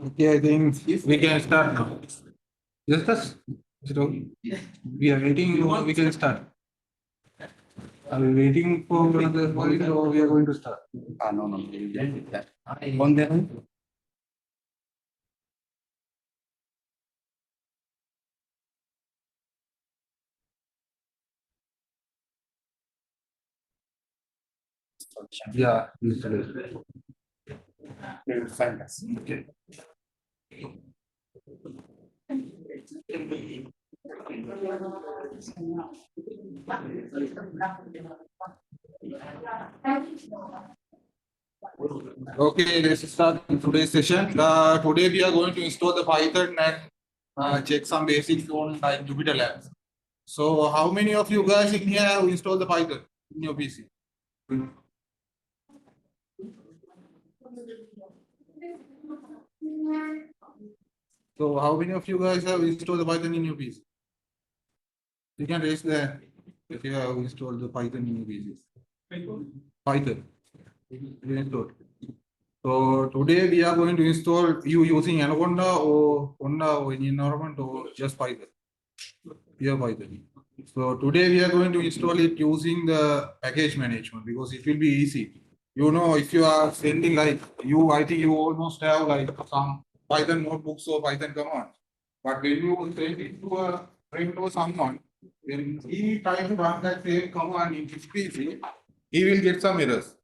Okay, I think we can start now. Just us. So we are waiting. We can start. Are we waiting for the voice or we are going to start? No. On there. Yeah. Okay. Okay, let's start today's session. Today we are going to install the Python and check some basics on like Jupyter Lab. So, how many of you guys in here have installed the Python in your PC? So, how many of you guys have installed the Python in your PC? You can raise the hand if you have installed the Python in your PC. Python. You installed. So today we are going to install you using Anaconda or Conda or any environment or just Python. Pure Python. So today we are going to install it using the package management because it will be easy. You know, if you are sending like I think you almost have like some Python notebooks or Python commands. But when you send it to a friend or someone, when he tries to run that same command in his PC, he will get some errors.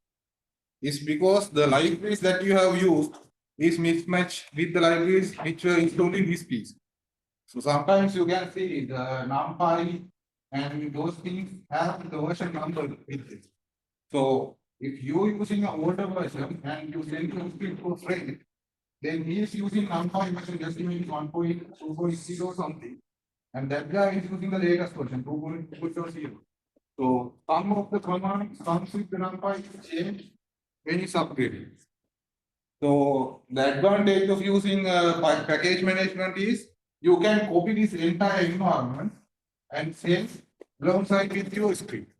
It's because the libraries that you have used is mismatched with the libraries which were installed in this piece. So sometimes you can see the NumPy and those things have the version number with it. So if you are using an older version and you send your script to a friend, then he is using NumPy version just maybe 1.2.0 or something. And that guy is using the latest version, 2.2.0. So some of the commands comes with the NumPy change when it's upgraded. So the advantage of using package management is you can copy this entire environment and save alongside with your script.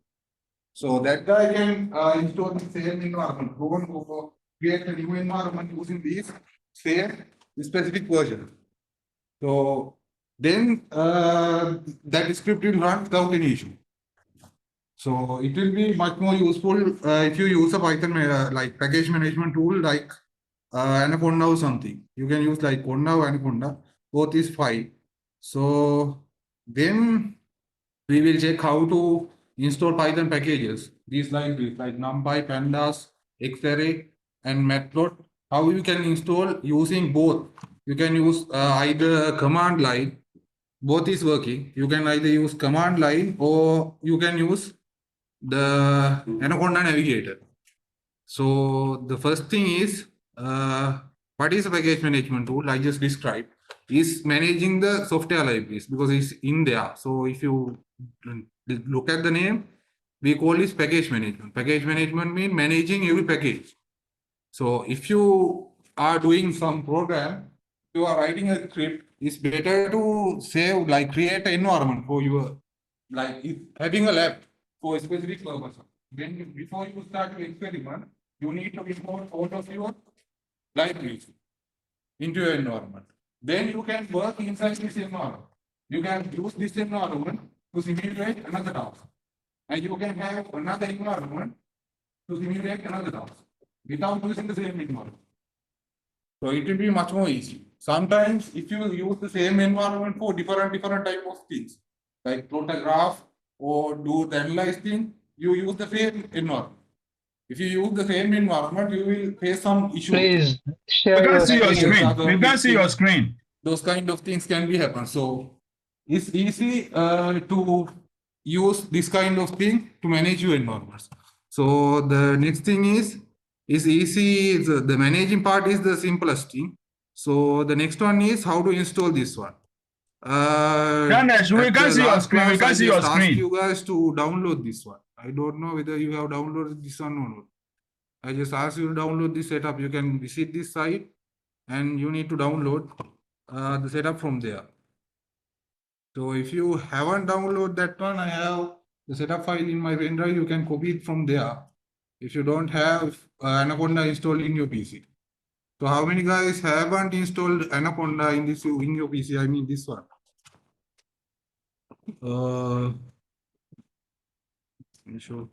So that guy can install the same environment, go and go for create a new environment using this same specific version. So then that script will run without any issue. So it will be much more useful if you use a Python like package management tool like Anaconda or something. You can use like Conda or Anaconda. Both is fine. So then we will check how to install Python packages. These libraries like NumPy, Pandas, Xarray, and Matplot. How you can install using both. You can use either command line. Both is working. You can either use command line or you can use the Anaconda navigator. So the first thing is what is a package management tool I just described is managing the software libraries because it's in there. So if you look at the name, we call this package management. Package management means managing every package. So if you are doing some program, you are writing a script, it's better to save like create an environment for your like having a lab for a specific purpose. Then before you start your experiment, you need to import all of your libraries into your environment. Then you can work inside this environment. You can use this environment to simulate another task. And you can have another environment to simulate another task without using the same environment. So it will be much more easy. Sometimes if you use the same environment for different type of things, like plot a graph or do the analyze thing, you use the same environment. If you use the same environment, you will face some issues. Please We share can't your see your screen. screen. We can't see your screen. Those kind of things can be happen. So it's easy to use this kind of thing to manage your environments. So the next thing is easy. The managing part is the simplest thing. So the next one is how to install this one. Ganesh, we At can't the see your last screen. We class, I can't see your just asked screen. you guys to download this one. I don't know whether you have downloaded this one or not. I just asked you to download this setup. You can visit this site and you need to download the setup from there. So if you haven't downloaded that one, I have the setup file in my pen drive. You can copy it from there. If you don't have Anaconda installed in your PC. So how many guys haven't installed Anaconda in your PC? I mean this one. Sure.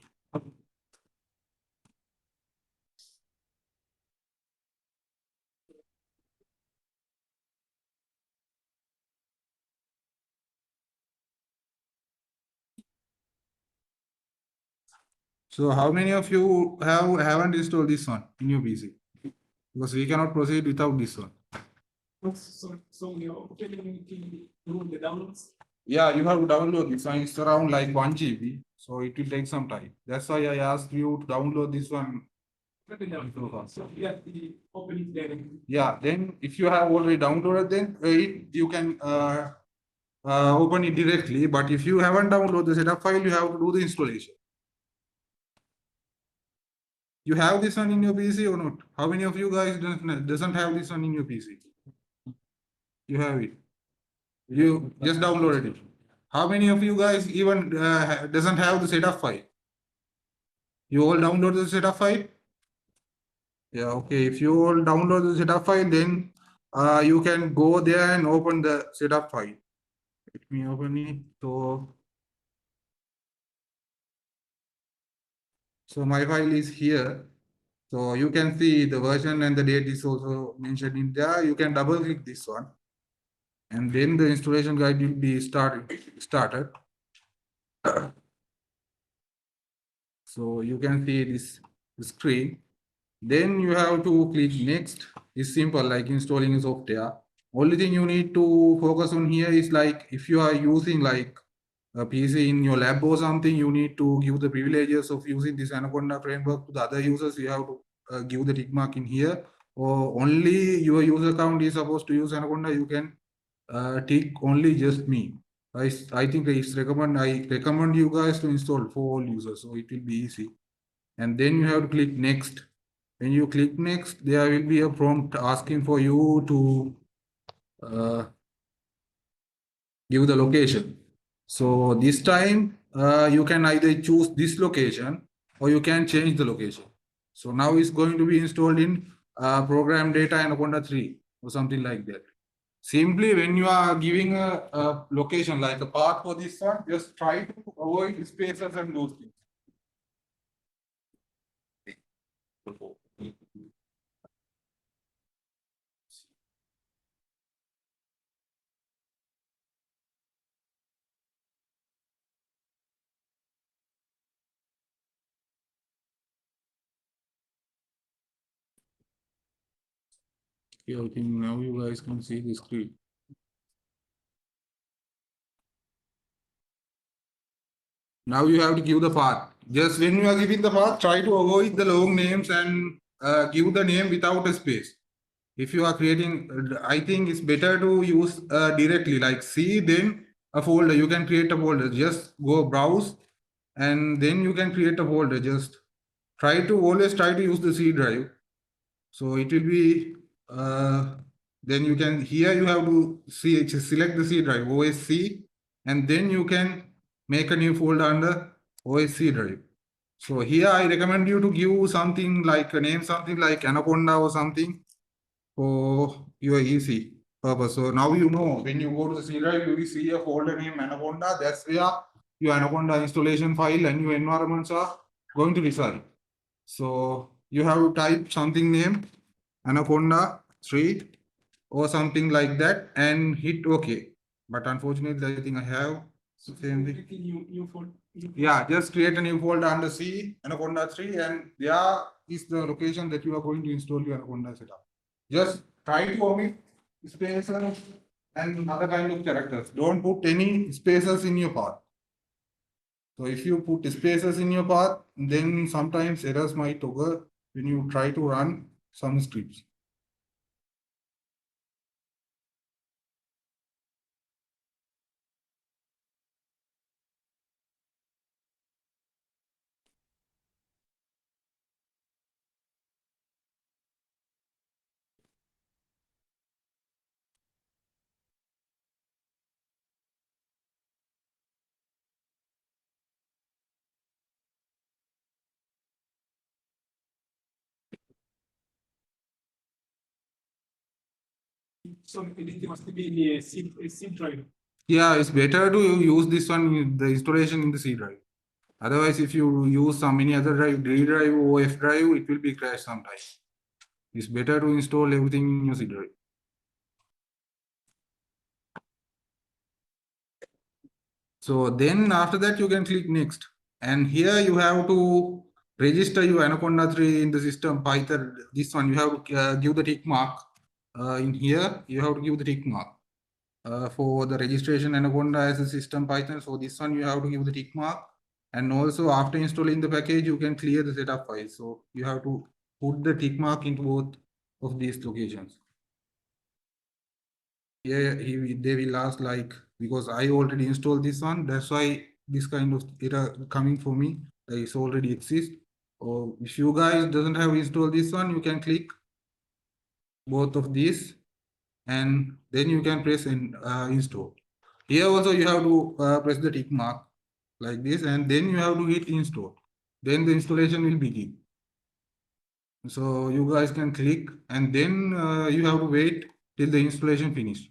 So how many of you haven't installed this one in your PC? Because we cannot proceed without this one. So you're opening the downloads? Yeah, you have to download this one. It's around like 1 GB. So it will take some time. That's why I asked you to download this one. So you have the opening there. Yeah, then if you have already downloaded, then you can open it directly. But if you haven't downloaded the setup file, you have to do the installation. You have this one in your PC or not? How many of you guys doesn't have this one in your PC? You have it. You just downloaded it. How many of you guys even doesn't have the setup file? You all download the setup file? Yeah, okay. If you all download the setup file, then you can go there and open the setup file. Let me open it. So my file is here. So you can see the version and the date is also mentioned in there. You can double click this one. And then the installation guide will be started. So you can see this screen. Then you have to click next. It's simple, like installing software. Only thing you need to focus on here is like if you are using like a PC in your lab or something, you need to give the privileges of using this Anaconda framework to the other users. You have to give the tick mark in here. Or only your user account is supposed to use Anaconda. You can tick only just me. I think I recommend you guys to install for all users, so it will be easy. And then you have to click next. When you click next, there will be a prompt asking for you to give the location. So this time you can either choose this location or you can change the location. So now it's going to be installed in program data Anaconda 3 or something like that. Simply when you are giving a location like a path for this one, just try to avoid spaces and those things. Okay, I think now you guys can see the screen. Now you have to give the path. Just when you are giving the path, try to avoid the long names and give the name without a space. If you are creating, I think it's better to use directly like C, then a folder. You can create a folder. Just go browse and then you can create a folder. Just always try to use the C drive. So it will be, then you can, here you have to select the C drive, OSC, and then you can make a new folder under OSC drive. So here I recommend you to give something like a name, something like Anaconda or something for your easy purpose. So now you know when you go to the C drive, you will see a folder name Anaconda. That's where your Anaconda installation file and your environments are going to reside. So you have to type something name Anaconda 3 or something like that and hit OK. But unfortunately, I think I have same thing. Yeah, just create a new folder under C, Anaconda 3, and there is the location that you are going to install your Anaconda setup. Just try to omit spaces and other kind of characters. Don't put any spaces in your path. So if you put spaces in your path, then sometimes errors might occur when you try to run some scripts. So it must be a C drive. Yeah, it's better to use this one, the installation in the C drive. Otherwise, if you use some any other drive, D drive or F drive, it will be crash sometimes. It's better to install everything in your C drive. So then after that, you can click next. And here you have to register your Anaconda 3 in the system Python. This one, you have to give the tick mark. In here, you have to give the tick mark. For the registration Anaconda as a system Python. So this one, you have to give the tick mark. And also after installing the package, you can clear the setup file. So you have to put the tick mark into both of these locations. Yeah, they will ask like, because I already installed this one, that's why this kind of error coming for me. It's already exist. Or if you guys doesn't have installed this one, you can click both of these and then you can press and install. Here also you have to press the tick mark like this, and then you have to hit install. Then the installation will begin. So you guys can click and then you have to wait till the installation finish.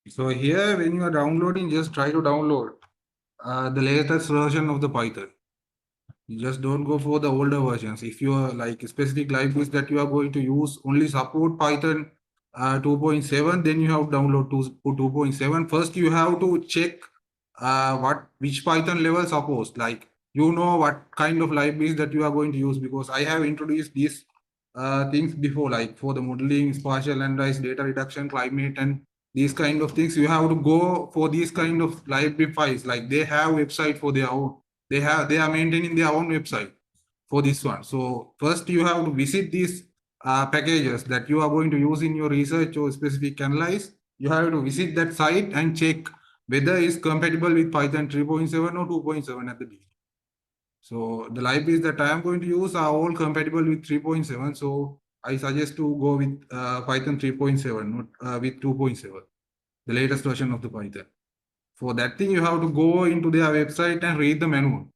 So here, when you are downloading, just try to download the latest version of the Python. You just don't go for the older versions. If you are like specific libraries that you are going to use only support Python 2.7, then you have to download 2.7. First, you have to check which Python level supports. Like you know what kind of libraries that you are going to use, because I have introduced these things before, like for the modeling, spatial analysis, data reduction, climate, and these kind of things. You have to go for these kind of library files. Like they have website for their own. They are maintaining their own website for this one. So first you have to visit these packages that you are going to use in your research or specific analyze. You have to visit that site and check whether it's compatible with Python 3.7 or 2.7 at the beginning. So the libraries that I am going to use are all compatible with 3.7. So I suggest to go with Python 3.7, not with 2.7, the latest version of the Python. For that thing, you have to go into their website and read the manual.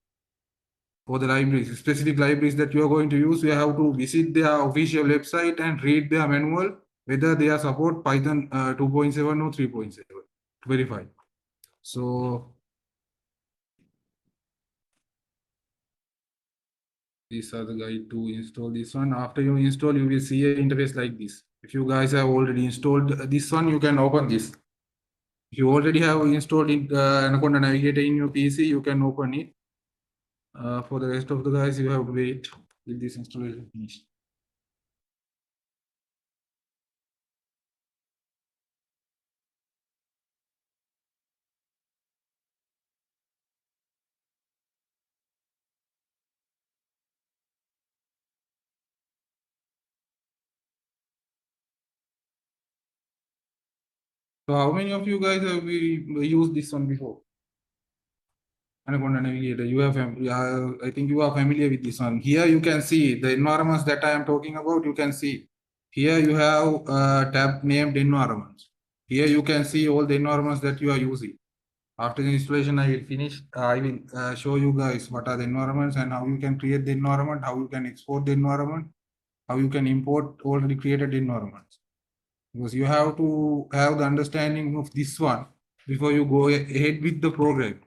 For the libraries, specific libraries that you are going to use, you have to visit their official website and read their manual, whether they are support Python 2.7 or 3.7 to verify. So these are the guide to install this one. After you install, you will see an interface like this. If you guys have already installed this one, you can open this. If you already have installed Anaconda Navigator in your PC, you can open it. For the rest of the guys, you have to wait till this installation finished. So how many of you guys have we used this one before? Anaconda Navigator, you have, I think you are familiar with this one. Here you can see the environments that I am talking about. You can see here you have a tab named environments. Here you can see all the environments that you are using. After the installation, I will finish. I will show you guys what are the environments and how you can create the environment, how you can export the environment, how you can import already created environments. Because you have to have the understanding of this one before you go ahead with the program.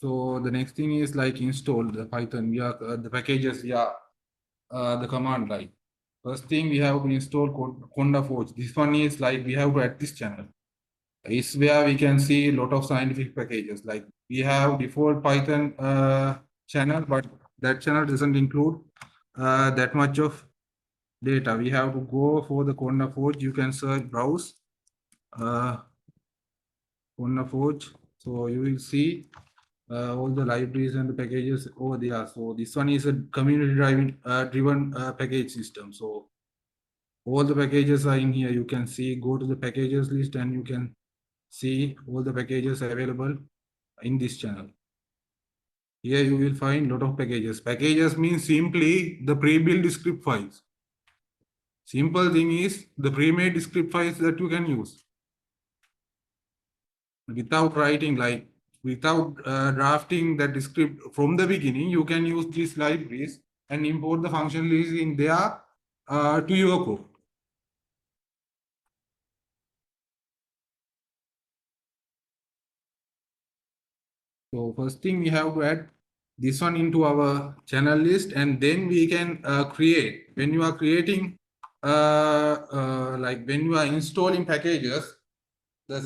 So the next thing is like install the Python via the packages via the command line. First thing we have to install Conda-Forge. This one is like we have to add this channel. Is where we can see a lot of scientific packages. Like we have default Python channel, but that channel doesn't include that much of data. We have to go for the Conda-Forge. You can search browse Conda-Forge. So you will see all the libraries and the packages over there. So this one is a community driven package system. So all the packages are in here. You can see, go to the packages list and you can see all the packages available in this channel. Here you will find lot of packages. Packages means simply the pre-built script files. Simple thing is the pre-made script files that you can use. Without writing, like without drafting that script from the beginning, you can use these libraries and import the function list in there to your code. So first thing we have to add this one into our channel list, and then we can create. When you are creating, like when you are installing packages, the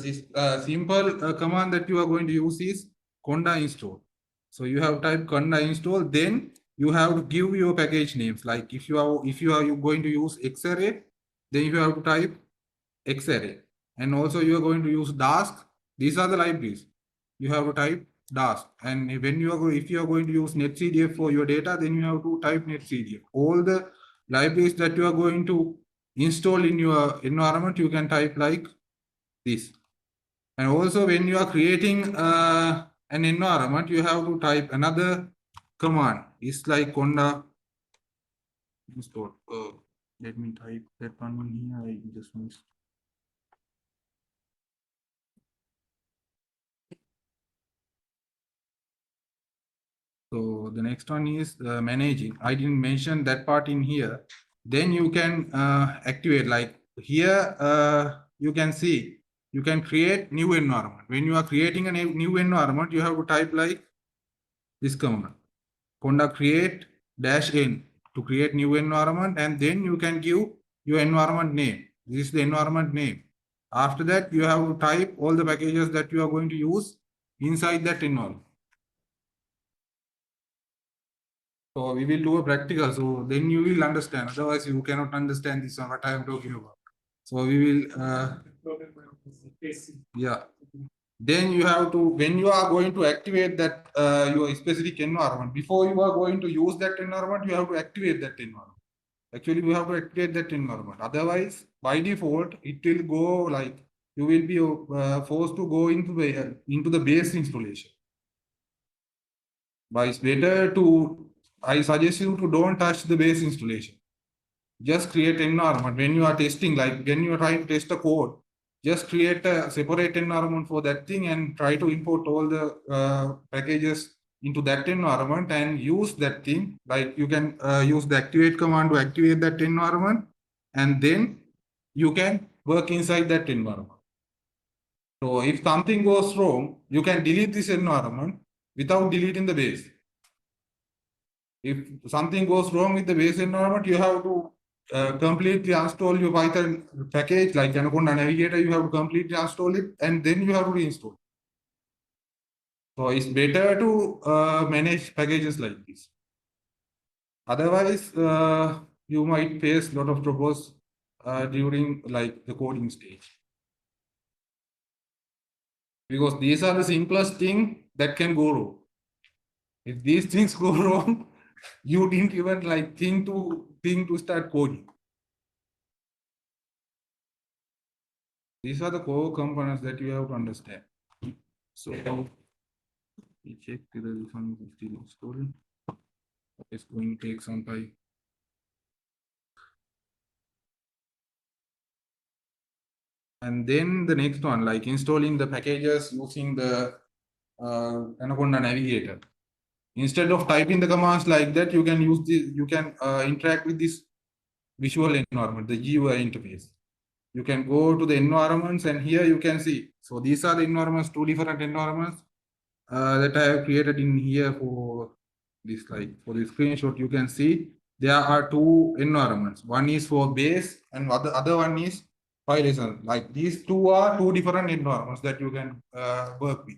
simple command that you are going to use is conda install. So you have type conda install, then you have to give your package names. Like if you are going to use xarray, then you have to type xarray, and also you are going to use dask. These are the libraries. You have to type dask, and when you are if you are going to use netcdf for your data, then you have to type netcdf. All the libraries that you are going to install in your environment, you can type like this. And also when you are creating an environment, you have to type another command. It's like conda install. Let me type that one here. I just missed. So the next one is managing. I didn't mention that part in here. Then you can activate, like here you can see you can create new environment. When you are creating a new environment, you have to type like this command conda create -n to create new environment, and then you can give your environment name. This is the environment name. After that, you have to type all the packages that you are going to use inside that environment. So we will do a practical, so then you will understand. Otherwise, you cannot understand this one, what I am talking about. So we will, yeah. Then you have to, when you are going to activate that your specific environment, before you are going to use that environment, you have to activate that environment. Actually, you have to activate that environment. Otherwise, by default, it will go like you will be forced to go into the base installation. But it's better to, I suggest you to don't touch the base installation. Just create an environment. When you are testing, like when you are trying to test a code, just create a separate environment for that thing and try to import all the packages into that environment and use that thing. Like you can use the activate command to activate that environment, and then you can work inside that environment. So if something goes wrong, you can delete this environment without deleting the base. If something goes wrong with the base environment, you have to completely install your Python package like Anaconda Navigator. You have to completely install it and then you have to reinstall. So it's better to manage packages like this. Otherwise, you might face a lot of troubles during like the coding stage. Because these are the simplest thing that can go wrong. If these things go wrong, you didn't even like think to start coding. These are the core components that you have to understand. So we check whether this one is still installed. It's going to take some time. And then the next one, like installing the packages using the Anaconda Navigator. Instead of typing the commands like that, you can use this. You can interact with this visual environment, the GUI interface. You can go to the environments, and here you can see. So these are the environments, two different environments that I have created in here for this slide. For the screenshot, you can see there are two environments. One is for base, and other one is file listener. Like these two are two different environments that you can work with.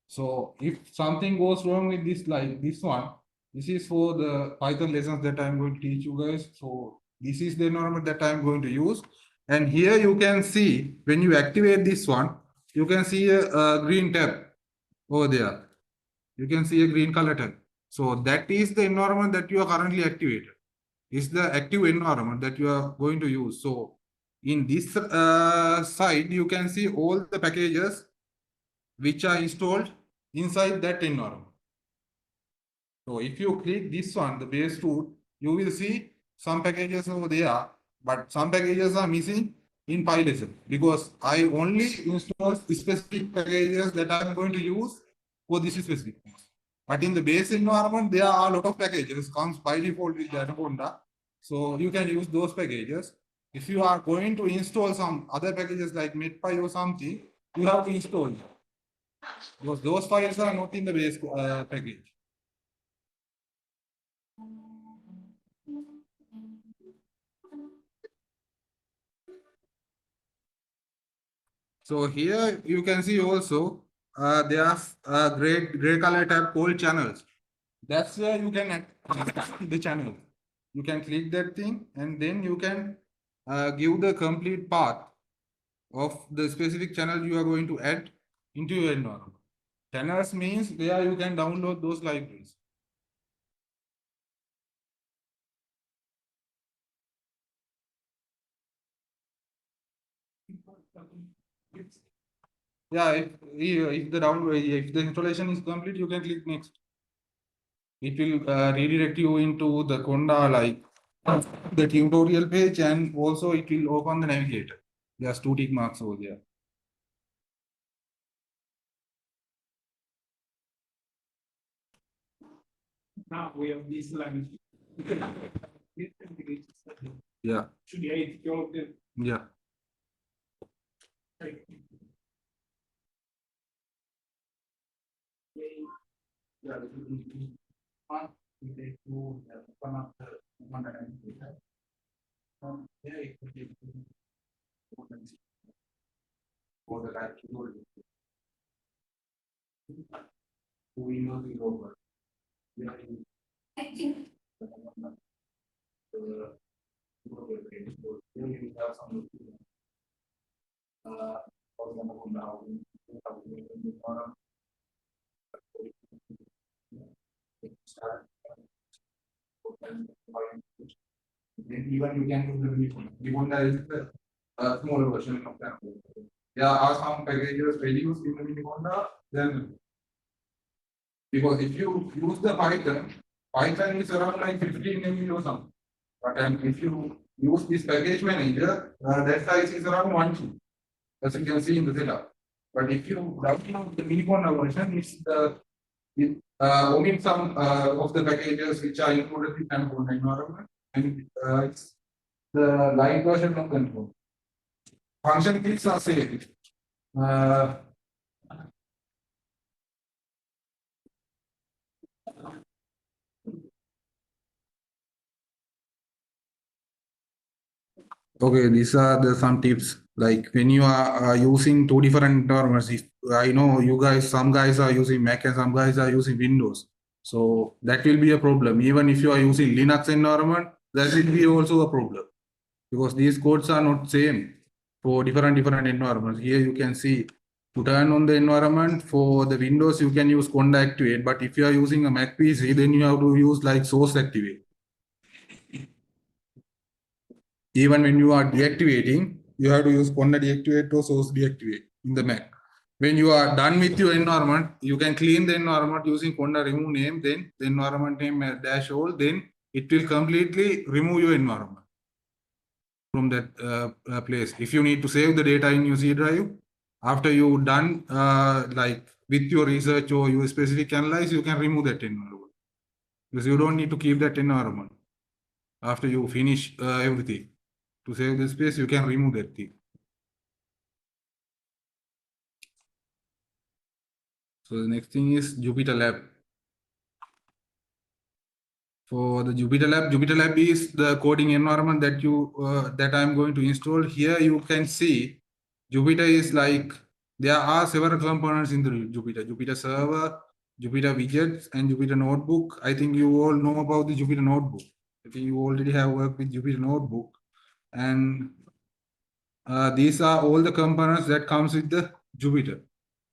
So if something goes wrong with this, like this one, this is for the Python lessons that I'm going to teach you guys. So this is the environment that I'm going to use. And here you can see when you activate this one, you can see a green tab over there. You can see a green color tab. So that is the environment that you are currently activated. Is the active environment that you are going to use. So in this side, you can see all the packages which are installed inside that environment. So if you click this one, the base root, you will see some packages over there, but some packages are missing in PyLesson because I only install specific packages that I'm going to use for this specific course. But in the base environment, there are a lot of packages comes by default with Anaconda. So you can use those packages. If you are going to install some other packages like MetPy or something, you have to install them because those files are not in the base package. So here you can see also there's a gray color tab called channels. That's where you can add the channel. You can click that thing and then you can give the complete path of the specific channel you are going to add into your environment. Channels means there you can download those libraries. Yeah, if the installation is complete, you can click next. It will redirect you into the Conda like the tutorial page, and also it will open the navigator. There's two tick marks over there. Now we have this language. Yeah, Should be 8 all of them. yeah. Then even you can use the Conda is the smaller version of that. There are some packages reduced in the Conda, then because if you use the Python is around like 15 MB or something. But if you use this package manager, that size is around 1 GB, as you can see in the setup. But if you download the Anaconda version, it's omit some of the packages which are included in Anaconda environment, and it's the light version of control. Function keys are same. Okay, these are the some tips. Like when you are using two different environments, if I know you guys, some guys are using Mac and some guys are using Windows. So that will be a problem. Even if you are using Linux environment, that will be also a problem because these codes are not same for different environments. Here you can see to turn on the environment for the Windows, you can use Conda activate. But if you are using a Mac PC, then you have to use like source activate. Even when you are deactivating, you have to use Conda deactivate or source deactivate in the Mac. When you are done with your environment, you can clean the environment using Conda remove name, then the environment name dash all, then it will completely remove your environment from that place. If you need to save the data in your C drive, after you done like with your research or your specific analyze, you can remove that environment because you don't need to keep that environment after you finish everything. To save the space, you can remove that thing. So the next thing is Jupyter Lab. For the Jupyter Lab is the coding environment that that I'm going to install. Here you can see Jupyter is like there are several components in the Jupyter server, Jupyter widgets, and Jupyter notebook. I think you all know about the Jupyter notebook. I think you already have worked with Jupyter notebook, and these are all the components that comes with the Jupyter.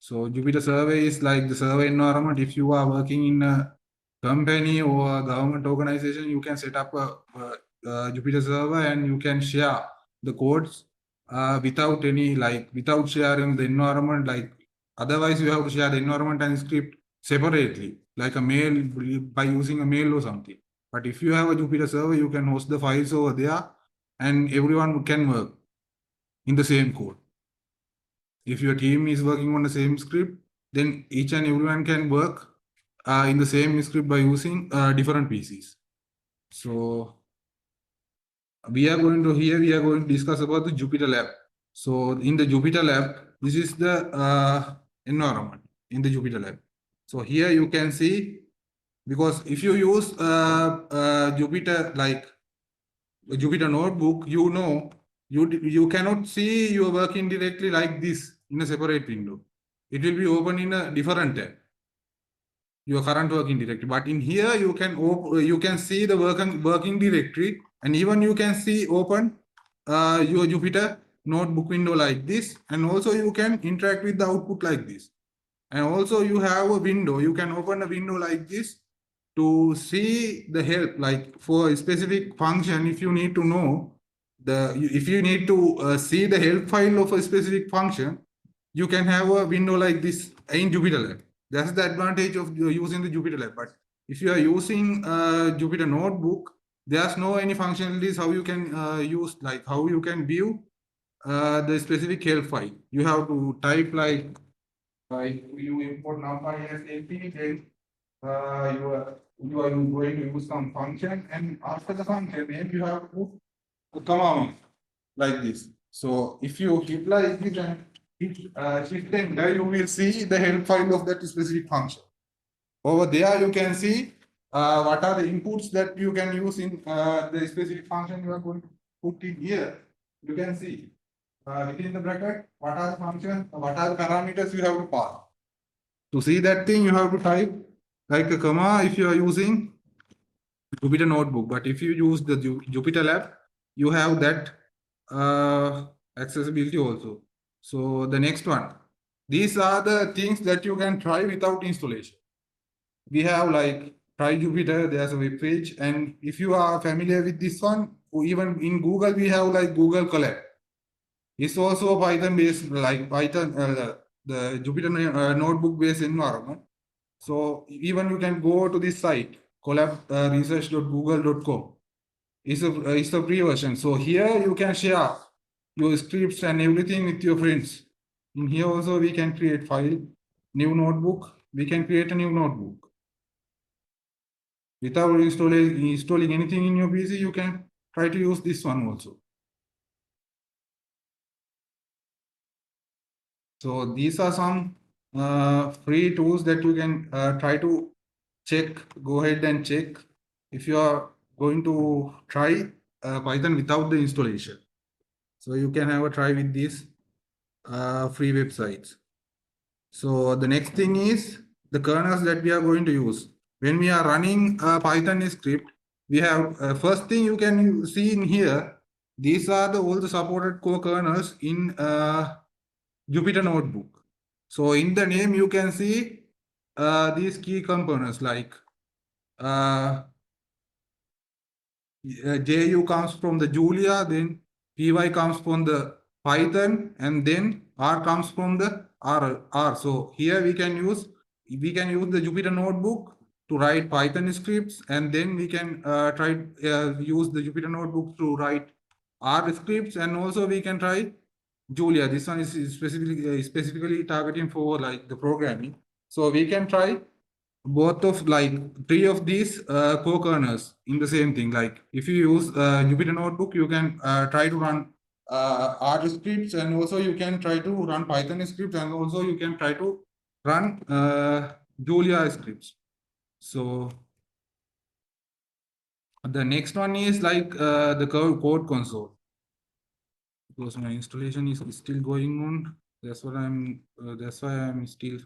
So Jupyter survey is like the survey environment. If you are working in a company or a government organization, you can set up a Jupyter server and you can share the codes without any without sharing the environment. Like otherwise, you have to share the environment and script separately, like a mail by using a mail or something. But if you have a Jupyter server, you can host the files over there, and everyone can work in the same code. If your team is working on the same script, then each and everyone can work in the same script by using different PCs. So we are going to discuss about the Jupyter Lab. So in the Jupyter Lab, this is the environment in the Jupyter Lab. So here you can see, because if you use Jupyter like a Jupyter notebook, you know you cannot see your working directly like this in a separate window. It will be open in a different tab, your current working directory. But in here you can see the working directory, and even you can see open your Jupyter notebook window like this, and also you can interact with the output like this. And also you have a window, you can open a window like this to see the help, like for a specific function. If you need to know if you need to see the help file of a specific function, you can have a window like this in Jupyter Lab. That's the advantage of using the Jupyter Lab. But if you are using Jupyter Notebook, there's no any functionalities how you can use, like how you can view the specific help file. You have to type like you import numpy as LP, then you are going to use some function, and after the function, then you have to put a comma like this. So if you hit like this and hit shift enter, you will see the help file of that specific function. Over there, you can see what are the inputs that you can use in the specific function you are going to put in here. You can see within the bracket what are the functions, what are the parameters you have to pass. To see that thing, you have to type like a comma if you are using Jupyter Notebook. But if you use the Jupyter Lab, you have that accessibility also. So the next one, these are the things that you can try without installation. We have like try Jupyter, there's a web page, and if you are familiar with this one, even in Google we have like Google Colab. It's also a Python based, like Python, the Jupyter notebook based environment. So even you can go to this site, research.google.com. It's a free version. So here you can share your scripts and everything with your friends. In here also we can create file, new notebook. We can create a new notebook. Without installing anything in your PC, you can try to use this one also. So these are some free tools that you can try to check. Go ahead and check if you are going to try Python without the installation. So you can have a try with these free websites. So the next thing is the kernels that we are going to use. When we are running a Python script, we have first thing you can see in here. These are all the supported core kernels in Jupyter Notebook. So in the name you can see these key components like JU comes from the Julia, then PY comes from the Python, and then R comes from the R. So here we can use the Jupyter Notebook to write Python scripts, and then we can use the Jupyter Notebook to write R scripts, and also we can try Julia. This one is specifically targeting for like the programming. So we can try both of like three of these core kernels in the same thing. Like if you use Jupyter Notebook, you can try to run R scripts, and also you can try to run Python scripts, and also you can try to run Julia scripts. So the next one is like the code console. Because my installation is still going on. That's what that's why I'm still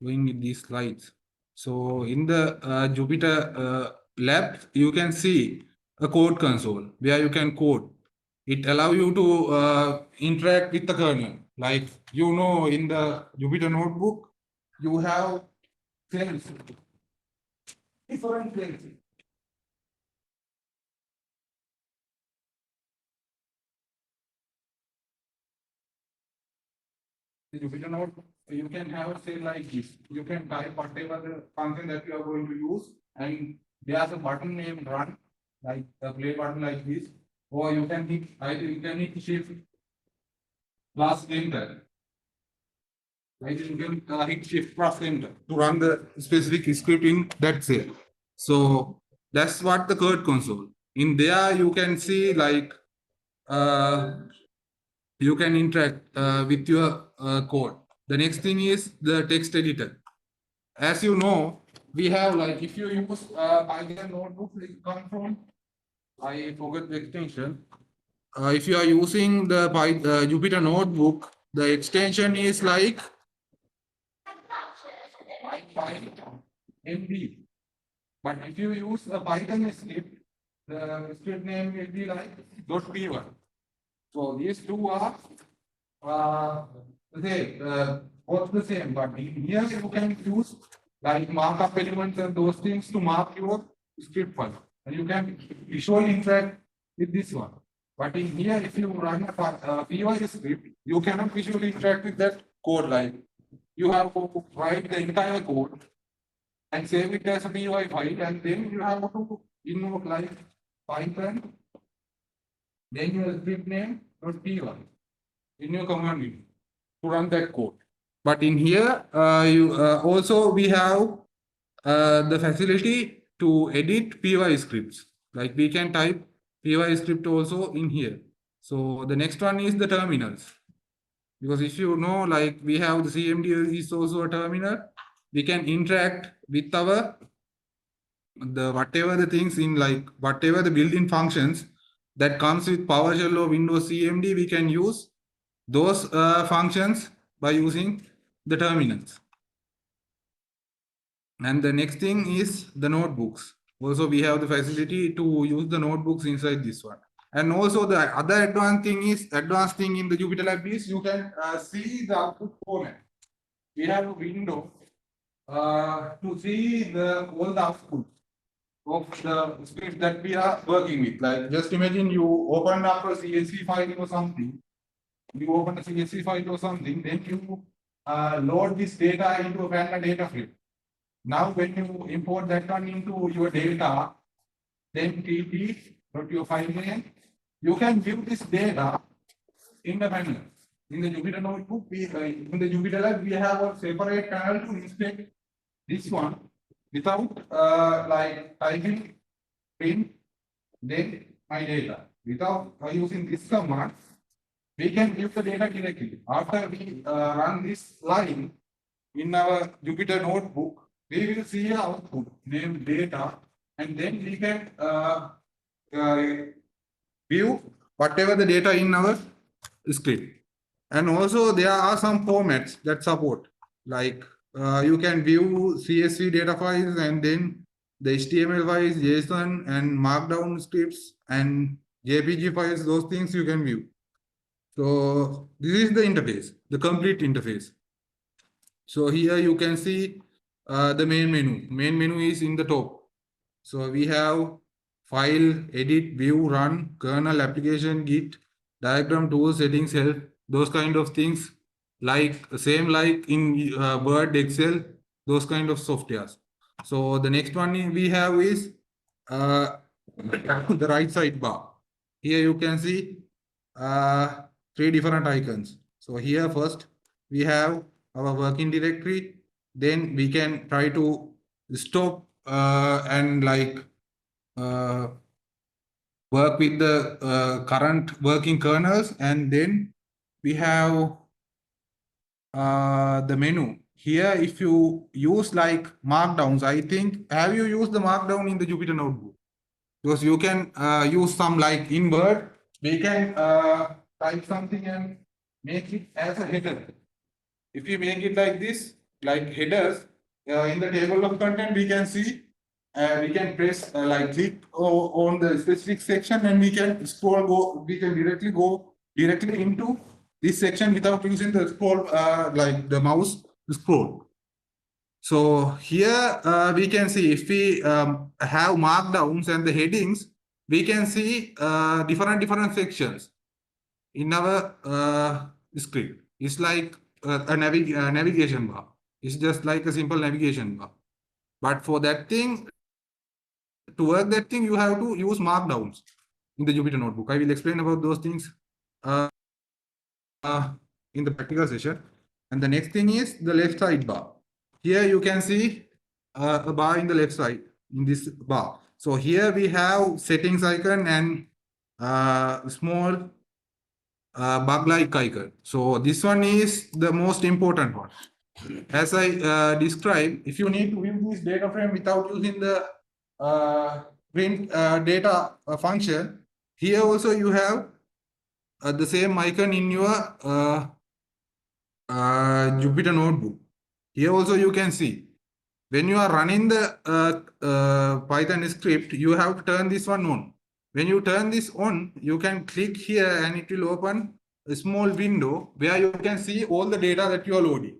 going with these slides. So in the Jupyter Lab, you can see a code console where you can code. It allows you to interact with the kernel. Like, in the Jupyter Notebook, you have cells, different cells. The Jupyter Notebook, you can have a cell like this. You can type whatever the function that you are going to use, and there's a button named run, like the play button like this, or you can hit shift plus enter. Right, you can hit shift plus enter to run the specific script in that cell. So that's what the code console. In there, you can see like you can interact with your code. The next thing is the text editor. As you know, we have like if you use Python notebook, it comes from, I forgot the extension. If you are using the Jupyter notebook, the extension is like MD. But if you use a Python script, the script name will be like .p1. So these two are both the same, but in here you can use like markup elements and those things to mark your script file. And you can visually interact with this one. But in here, if you run a PY script, you cannot visually interact with that code line. You have to write the entire code and save it as a PY file, and then you have to invoke like Python, then your script name .py in your command window to run that code. But in here, also we have the facility to edit PY scripts. Like we can type PY script also in here. So the next one is the terminals. Because if you know, like we have the CMD is also a terminal, we can interact with our whatever the things in like whatever the built-in functions that comes with PowerShell or Windows CMD, we can use those functions by using the terminals. And the next thing is the notebooks. Also, we have the facility to use the notebooks inside this one. And also the other advanced thing in the Jupyter Lab is you can see the output format. We have a window to see all the output of the script that we are working with. Like just imagine you open up a CSV file or something. You open a CSV file or something, then you load this data into a Panda data frame. Now, when you import that one into your data, then your file name, you can view this data in the panel. In the Jupyter Notebook, in the Jupyter Lab, we have a separate panel to inspect this one without like typing print, then my data. Without using this command, we can view the data directly. After we run this line in our Jupyter Notebook, we will see our output named data, and then we can view whatever the data in our script. And also there are some formats that support, like you can view CSV data files and then the HTML files, JSON and Markdown scripts and JPG files, those things you can view. So this is the interface, the complete interface. So here you can see the main menu. Main menu is in the top. So we have file, edit, view, run, kernel, application, git, diagram, tools, settings, help, those kind of things. Like same like in Word, Excel, those kind of softwares. So the next one we have is the right side bar. Here you can see three different icons. So here first we have our working directory. Then we can try to stop and like work with the current working kernels, and then we have the menu here. If you use like markdowns, I think, have you used the markdown in the Jupyter notebook? Because you can use some like in Word, we can type something and make it as a header. If you make it like this, like headers, in the table of content, we can see, we can press like click on the specific section and we can we can directly go directly into this section without using the scroll, like the mouse scroll. So here we can see if we have markdowns and the headings, we can see different sections in our script. It's like a navigation bar. It's just like a simple navigation bar. But for that thing, to work that thing, you have to use markdowns in the Jupyter notebook. I will explain about those things in the practical session. And the next thing is the left side bar. Here you can see a bar in the left side in this bar. So here we have settings icon and small bug-like icon. So this one is the most important one. As I described, if you need to view this data frame without using the print data function, here also you have the same icon in your Jupyter notebook. Here also you can see when you are running the Python script, you have to turn this one on. When you turn this on, you can click here and it will open a small window where you can see all the data that you are loading.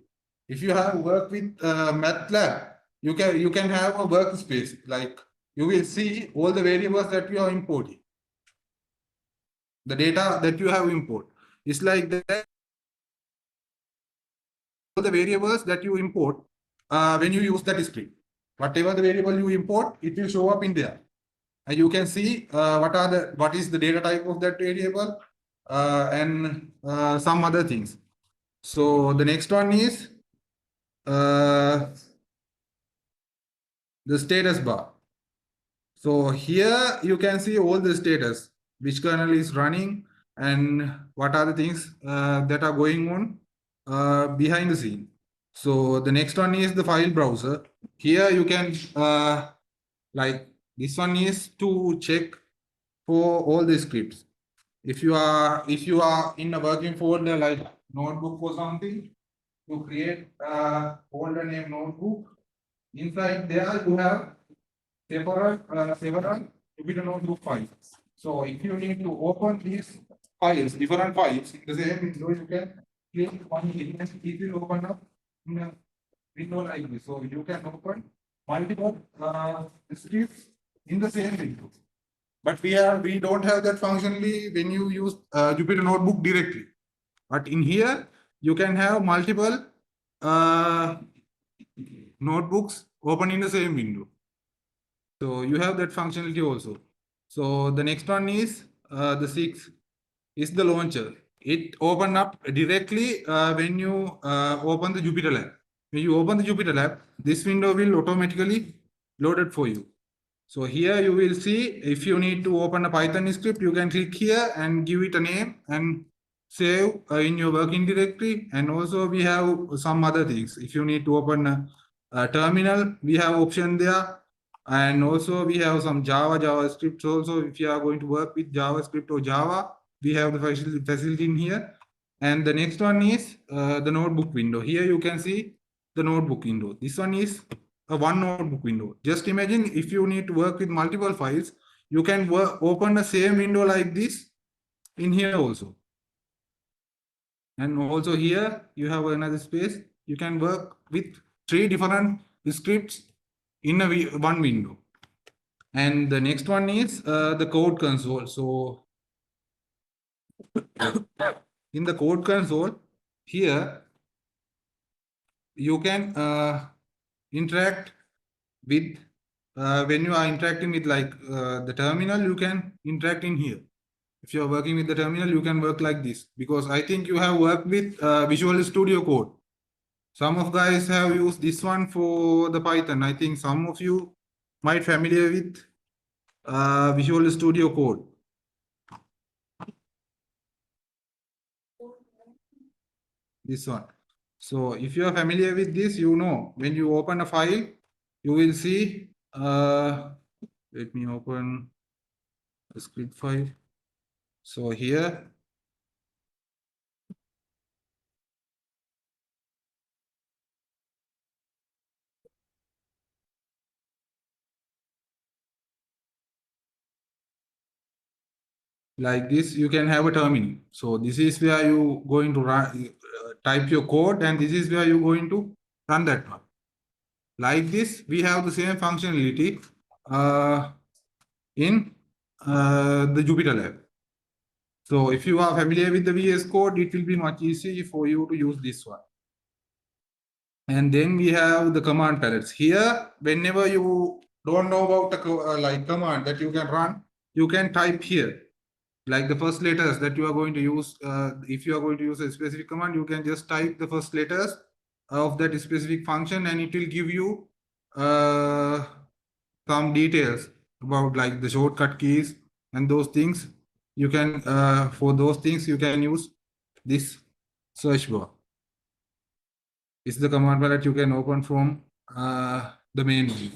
If you have worked with MATLAB, you can have a workspace, like you will see all the variables that you are importing. The data that you have import. It's like that. All the variables that you import when you use that script. Whatever the variable you import, it will show up in there. And you can see what is the data type of that variable and some other things. So the next one is the status bar. So here you can see all the status, which kernel is running and what are the things that are going on behind the scene. So the next one is the file browser. Here you can like this one is to check for all the scripts. If you are in a working folder like notebook or something, to create a folder name notebook. Inside there you have several Jupyter notebook files. So if you need to open these files, different files in the same window, you can click one link and it will open up in a window like this. So you can open multiple scripts in the same window. But we don't have that functionally when you use Jupyter notebook directly. But in here you can have multiple notebooks open in the same window. So you have that functionality also. So the next one is the 6 is the launcher. It open up directly when you open the Jupyter Lab. When you open the Jupyter Lab, this window will automatically load it for you. So here you will see if you need to open a Python script, you can click here and give it a name and save in your working directory. And also we have some other things. If you need to open a terminal, we have option there. And also we have some JavaScript also. If you are going to work with JavaScript or Java, we have the facility in here. And the next one is the notebook window. Here you can see the notebook window. This one is a one notebook window. Just imagine if you need to work with multiple files, you can open the same window like this in here also. And also here you have another space. You can work with 3 different scripts in one window. And the next one is the code console. So in the code console, here you can interact with when you are interacting with like the terminal, you can interact in here. If you are working with the terminal, you can work like this, because I think you have worked with Visual Studio Code. Some of guys have used this one for the Python. I think some of you might familiar with Visual Studio Code. This one. So if you are familiar with this, you know, when you open a file, you will see, let me open the script file. So here, like this, you can have a terminal. So this is where you going to run, type your code, and this is where you're going to run that one. Like this, we have the same functionality in the Jupyter Lab. So if you are familiar with the VS Code, it will be much easier for you to use this one. And then we have the command palettes. Here, whenever you don't know about the like command that you can run, you can type here. Like the first letters that you are going to use. If you are going to use a specific command, you can just type the first letters of that specific function, and it will give you some details about like the shortcut keys and those things. You can for those things you can use this search bar. It's the command palette you can open from the main menu.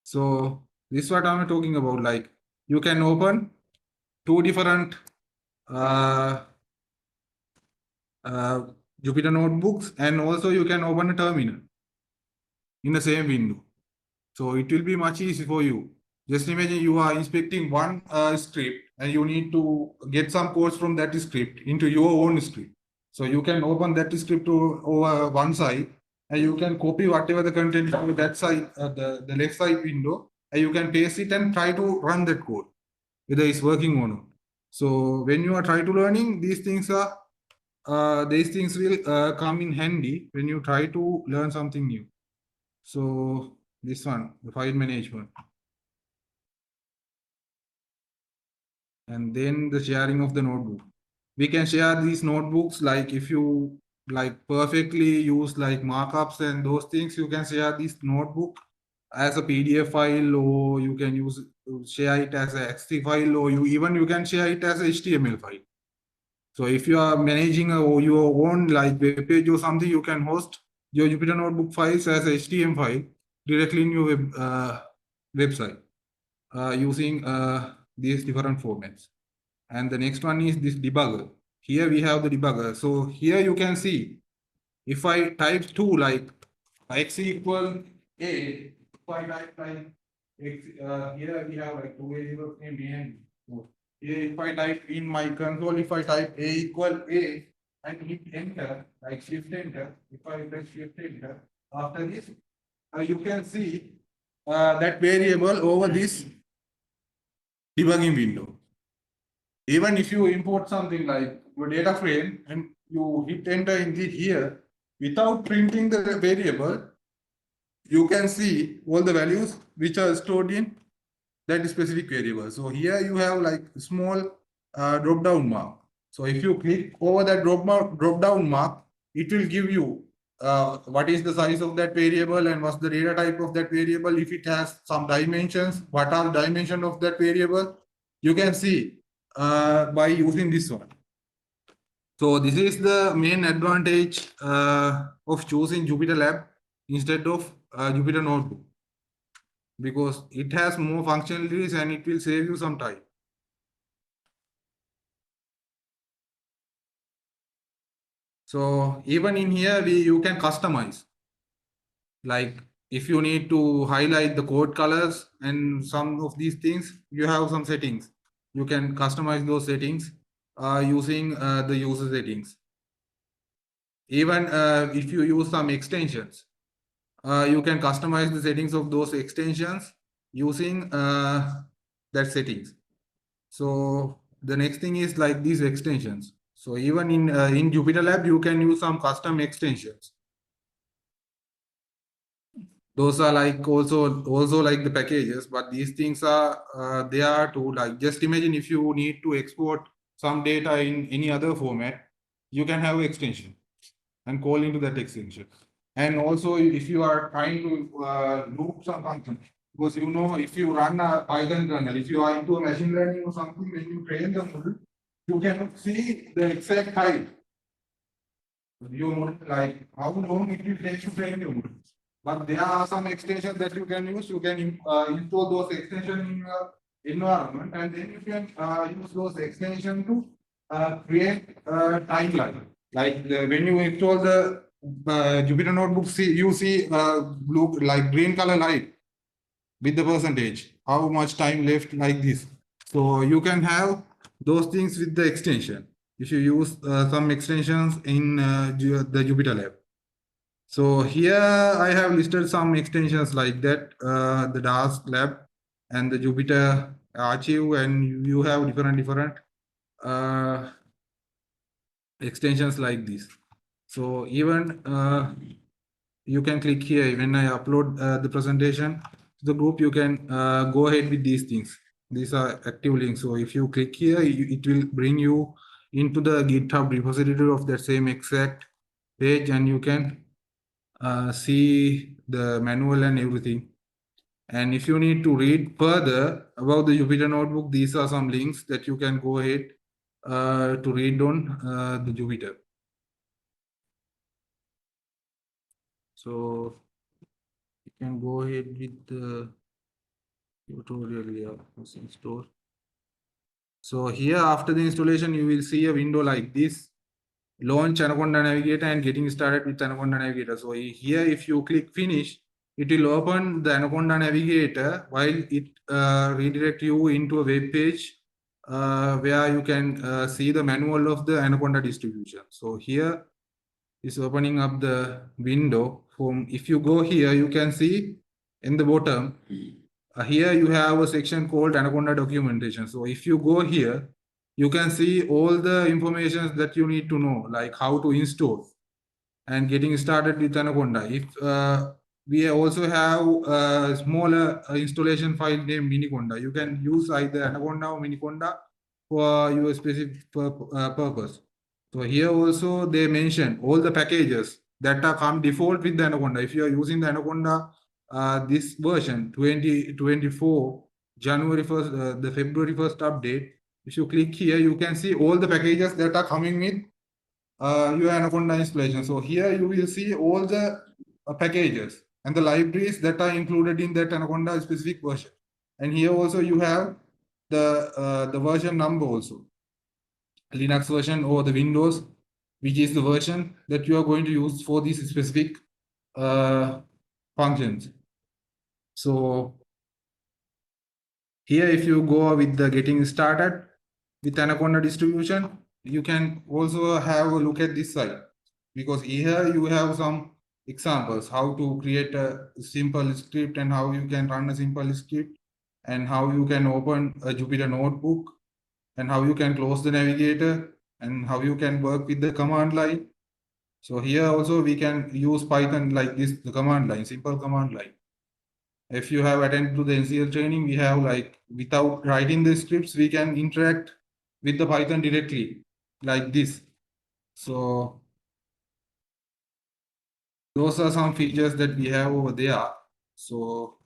So this is what I'm talking about. Like you can open 2 different Jupyter notebooks, and also you can open a terminal in the same window. So it will be much easier for you. Just imagine you are inspecting one script and you need to get some codes from that script into your own script. So you can open that script over one side, and you can copy whatever the content to that side, the left side window, and you can paste it and try to run that code, whether it's working or not. So when you are trying to learning, these things will come in handy when you try to learn something new. So this one, the file management. And then the sharing of the notebook. We can share these notebooks, like if you like perfectly use like markups and those things, you can share this notebook as a PDF file, or you can share it as a XT file, or you can share it as a HTML file. So if you are managing your own like web page or something, you can host your Jupyter Notebook files as a HTML file directly in your website using these different formats. And the next one is this debugger. Here we have the debugger. So here you can see, if I type 2 like x equal a, if I type like x, here we have like 2 variables named a and b. So here if I type in my console, if I type a equal a and hit enter, like shift enter, if I press shift enter, after this, you can see that variable over this debugging window. Even if you import something like your data frame and you hit enter in here, without printing the variable, you can see all the values which are stored in that specific variable. So here you have like small drop down mark. So if you click over that drop down mark, it will give you what is the size of that variable and what's the data type of that variable. If it has some dimensions, what are the dimensions of that variable, you can see by using this one. So this is the main advantage of choosing Jupyter Lab instead of Jupyter Notebook, because it has more functionalities and it will save you some time. So even in here, you can customize. Like if you need to highlight the code colors and some of these things, you have some settings. You can customize those settings using the user settings. Even if you use some extensions, you can customize the settings of those extensions using that settings. So the next thing is like these extensions. So even in Jupyter Lab, you can use some custom extensions. Those are like also like the packages, but these things are they are to like just imagine if you need to export some data in any other format, you can have extension and call into that extension. And also if you are trying to loop some function, because you know if you run a Python kernel, if you are into a machine learning or something, when you train the model, you can see the exact time. Your model, like how long it will take to train your model. But there are some extensions that you can use. You can install those extensions in your environment, and then you can use those extensions to create a timeline. Like when you install the Jupyter Notebook, you see blue, like green color light with the percentage. How much time left, like this. So you can have those things with the extension if you use some extensions in the Jupyter Lab. So here I have listed some extensions like that, the Dask Lab and the Jupyter Archive, and you have different uh, extensions like this. So even you can click here when I upload the presentation to the group, you can go ahead with these things. These are active links. So if you click here, it will bring you into the GitHub repository of that same exact page, and you can see the manual and everything. And if you need to read further about the Jupyter Notebook, these are some links that you can go ahead to read on the Jupyter. So you can go ahead with the tutorial here. Install. So here after the installation, you will see a window like this. Launch Anaconda Navigator and getting started with Anaconda Navigator. So here, if you click finish, it will open the Anaconda Navigator while it redirect you into a web page where you can see the manual of the Anaconda distribution. So here is opening up the window. From if you go here, you can see in the bottom here you have a section called Anaconda documentation. So if you go here, you can see all the information that you need to know, like how to install and getting started with Anaconda. If we also have a smaller installation file named Miniconda, you can use either Anaconda or Miniconda for your specific purpose. So here also they mention all the packages that are come default with the Anaconda. If you are using the Anaconda this version 2024 January 1st, the February 1st update, if you click here, you can see all the packages that are coming with your Anaconda installation. So here you will see all the packages and the libraries that are included in that Anaconda specific version. And here also you have the version number also, Linux version or the Windows, which is the version that you are going to use for these specific functions. So here, if you go with the getting started with Anaconda distribution, you can also have a look at this side, because here you have some examples how to create a simple script and how you can run a simple script and how you can open a Jupyter notebook and how you can close the navigator and how you can work with the command line. So here also we can use Python like this, the command line, simple command line. If you have attended to the NCL training, we have like without writing the scripts, we can interact with the Python directly like this. So those are some features that we have over there. So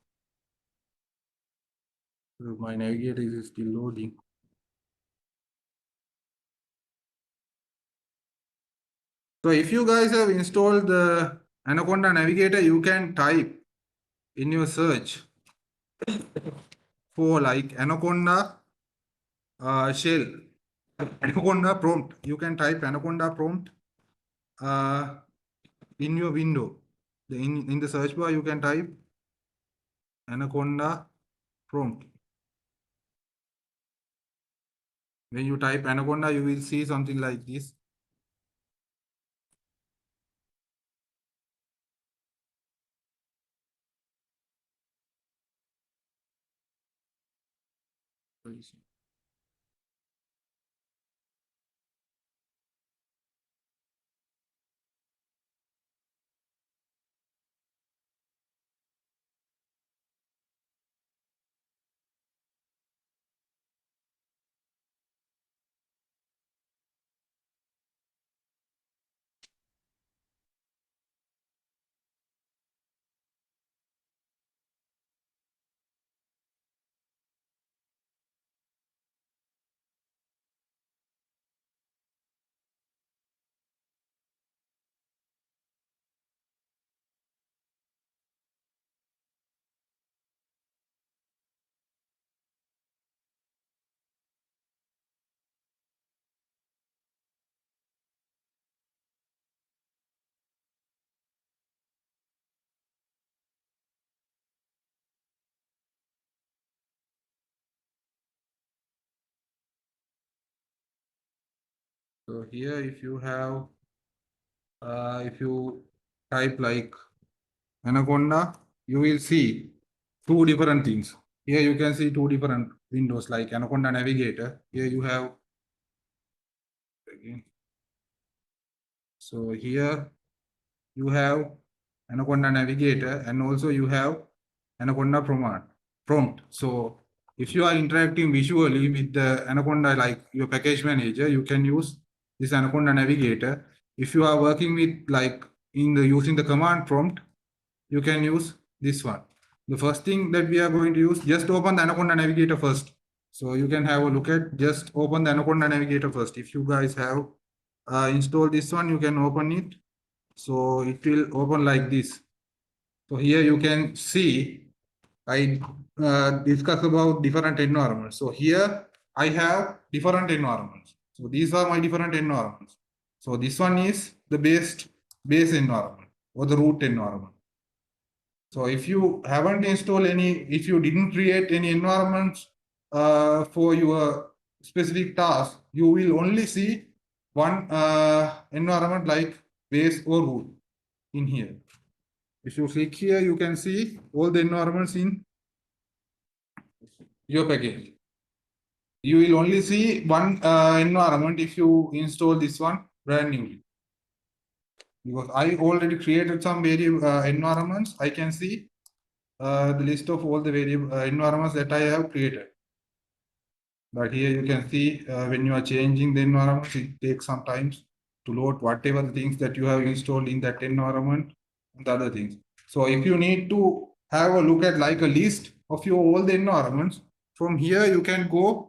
my navigator is still loading. So if you guys have installed the Anaconda Navigator, you can type in your search for like Anaconda shell, Anaconda prompt. You can type Anaconda prompt in your window, in the search bar, you can type Anaconda prompt. When you type Anaconda, you will see something like this. So here, if you have, if you type like Anaconda, you will see two different things. Here you can see two different windows like Anaconda Navigator. Here you have again. So here you have Anaconda Navigator and also you have Anaconda prompt. So if you are interacting visually with the Anaconda, like your package manager, you can use this Anaconda Navigator. If you are working with like using the command prompt, you can use this one. The first thing that we are going to use, just open the Anaconda Navigator first. So you can have a look at, just open the Anaconda Navigator first. If you guys have installed this one, you can open it. So it will open like this. So here you can see, I discuss about different environments. So here I have different environments. So these are my different environments. So this one is the base environment or the root environment. So if you haven't installed any, if you didn't create any environments for your specific task, you will only see one environment like base or root in here. If you click here, you can see all the environments in your package. You will only see one environment if you install this one brand newly. Because I already created some variable environments, I can see the list of all the variable environments that I have created. But here you can see when you are changing the environment, it takes some time to load whatever the things that you have installed in that environment and the other things. So if you need to have a look at like a list of your all the environments, from here you can go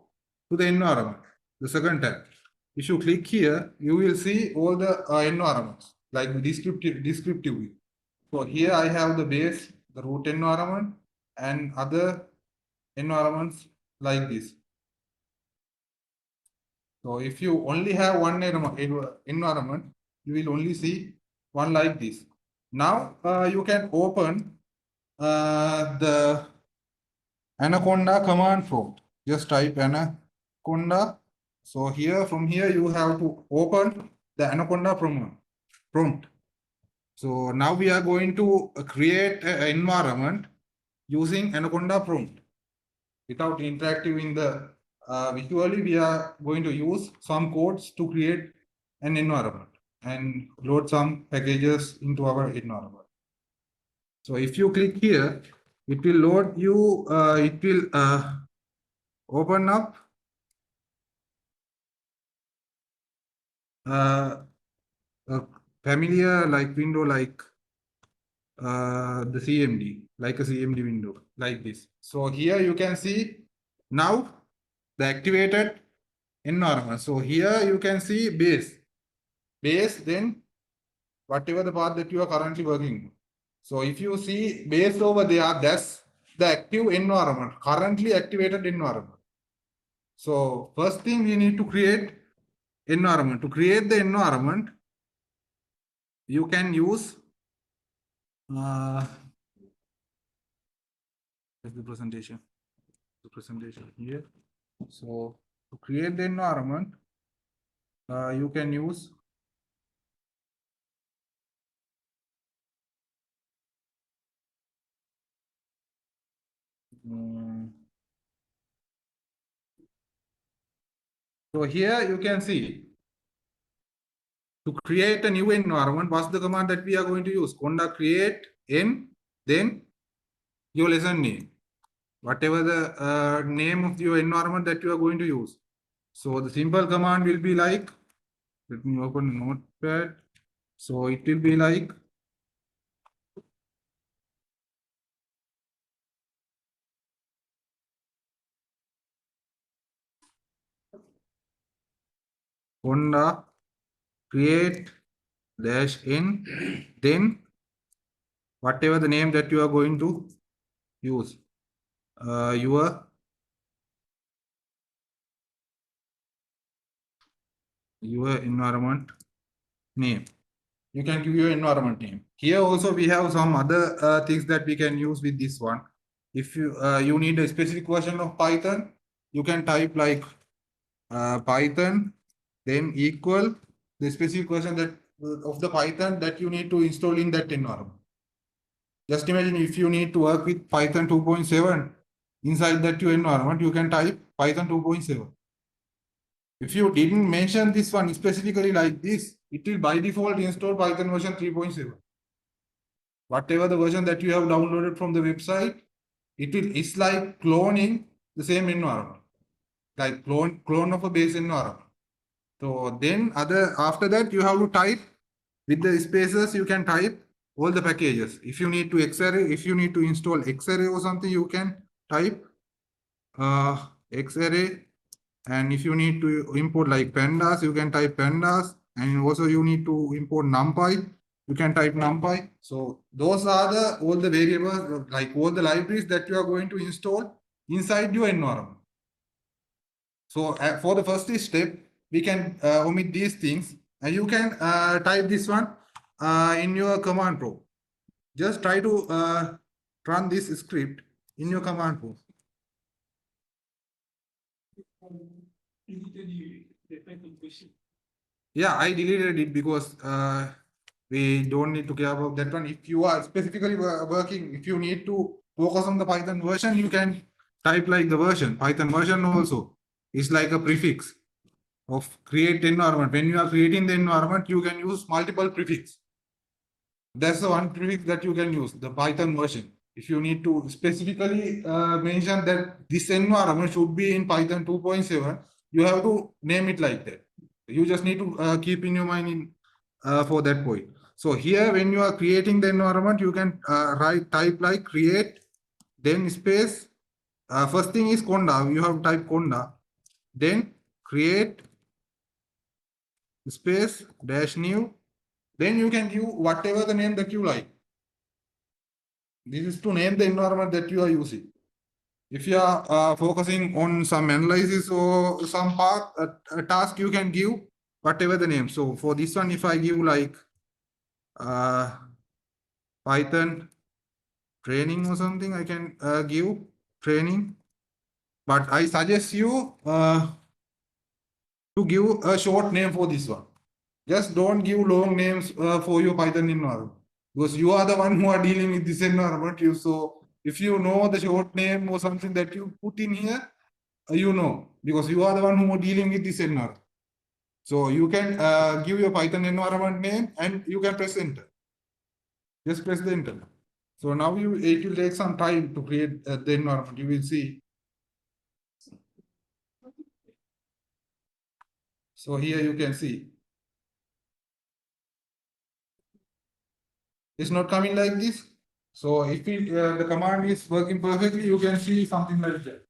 to the environment, the second tab. If you click here, you will see all the environments like descriptively. So here I have the base, the root environment, and other environments like this. So if you only have one environment, you will only see one like this. Now you can open the Anaconda command prompt. Just type Anaconda. So here, from here, you have to open the Anaconda prompt. So now we are going to create an environment using Anaconda prompt. Without interactive in the visually, we are going to use some codes to create an environment and load some packages into our environment. So if you click here, it will load you, it will open up a familiar like window like the CMD, like a CMD window like this. So here you can see now the activated environment. So here you can see base, then whatever the path that you are currently working. So if you see base over there, that's the active environment, currently activated environment. So first thing we need to create environment. To create the environment, you can use where's the presentation? The presentation here. So to create the environment, you can use so here you can see to create a new environment, what's the command that we are going to use? Conda create n, then your lesson name, whatever the name of your environment that you are going to use. So the simple command will be like, let me open Notepad. So it will be like Conda create dash n, then whatever the name that you are going to use, your environment name. You can give your environment name. Here also we have some other things that we can use with this one. If you need a specific version of Python, you can type like Python, then equal the specific version that of the Python that you need to install in that environment. Just imagine if you need to work with Python 2.7 inside that your environment, you can type Python 2.7. If you didn't mention this one specifically like this, it will by default install Python version 3.7. Whatever the version that you have downloaded from the website, it's like cloning the same environment, like clone of a base environment. So then after that you have to type with the spaces, you can type all the packages. If you need to xarray, if you need to install xarray or something, you can type xarray. And if you need to import like pandas, you can type pandas. And also you need to import numpy, you can type numpy. So those are all the variables, like all the libraries that you are going to install inside your environment. So for the first step, we can omit these things, and you can type this one in your command prompt. Just try to run this script in your command prompt. Yeah, I deleted it because we don't need to care about that one. If you are specifically working, if you need to focus on the Python version, you can type like the version. Python version also is like a prefix of create environment. When you are creating the environment, you can use multiple prefix. That's the one prefix that you can use, the Python version. If you need to specifically mention that this environment should be in Python 2.7, you have to name it like that. You just need to keep in your mind for that point. So here, when you are creating the environment, you can type like create, then space. First thing is Conda. You have to type Conda, then create space dash new. Then you can give whatever the name that you like. This is to name the environment that you are using. If you are focusing on some analysis or some part, a task, you can give whatever the name. So for this one, if I give like Python training or something, I can give training. But I suggest you to give a short name for this one. Just don't give long names for your Python environment, because you are the one who are dealing with this environment. So if you know the short name or something that you put in here, you know, because you are the one who are dealing with this environment. So you can give your Python environment name and you can press enter. Just press the enter. So now it will take some time to create the environment. You will see. So here you can see. It's not coming like this. So if the command is working perfectly, you can see something like that.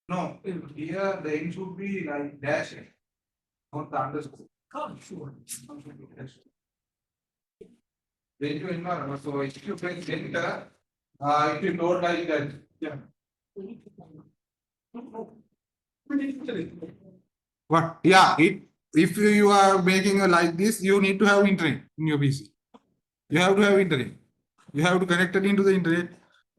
No, here the end should be like dash, not the underscore. Sure. Then you environment. So if you press enter, it will load like that. Yeah. What? Yeah, if you are making a like this, you need to have internet in your PC. You have to have internet. You have to connect it into the internet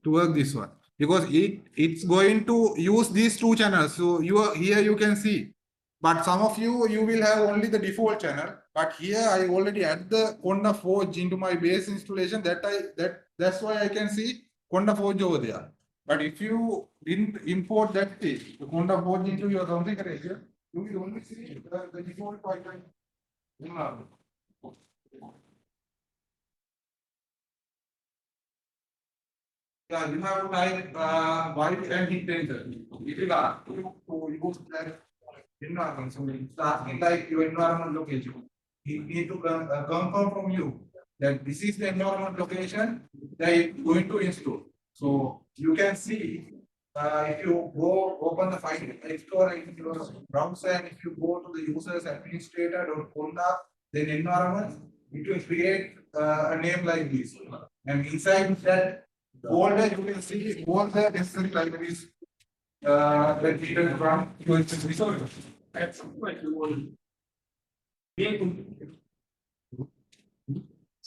to work this one because it's going to use these two channels. So you are here you can see, but some of you will have only the default channel. But here I already add the Conda-Forge into my base installation. That's why I can see Conda-Forge over there. But if you didn't import that page, the Conda-Forge into your configuration, you will only see the default pipeline. Yeah, you have to type white and hit enter. It will ask you to use that environment. So it's asking like your environment location. It need to confirm from you that this is the environment location that it's going to install. So you can see if you go open the file explorer in your browser and if you go to the users administrator.conda, then environment, it will create a name like this. And inside that folder, you can see all the necessary libraries that needed from your resources. That's like you want.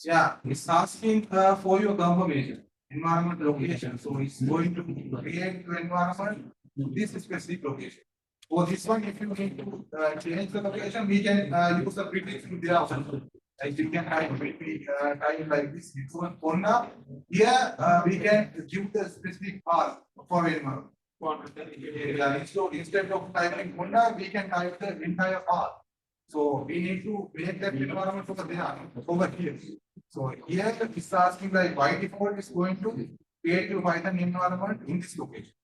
Yeah, it's asking for your confirmation, environment location. So it's going to create your environment to this specific location. For this one, if you need to change the location, we can use the prefix in there also. Like you can type type like this. It's one Conda. Here we can give the specific path for environment. Yeah, instead of typing Conda, we can type the entire path. So we need to make that environment over there, over here. So here it's asking like by default is going to create your Python environment in this location.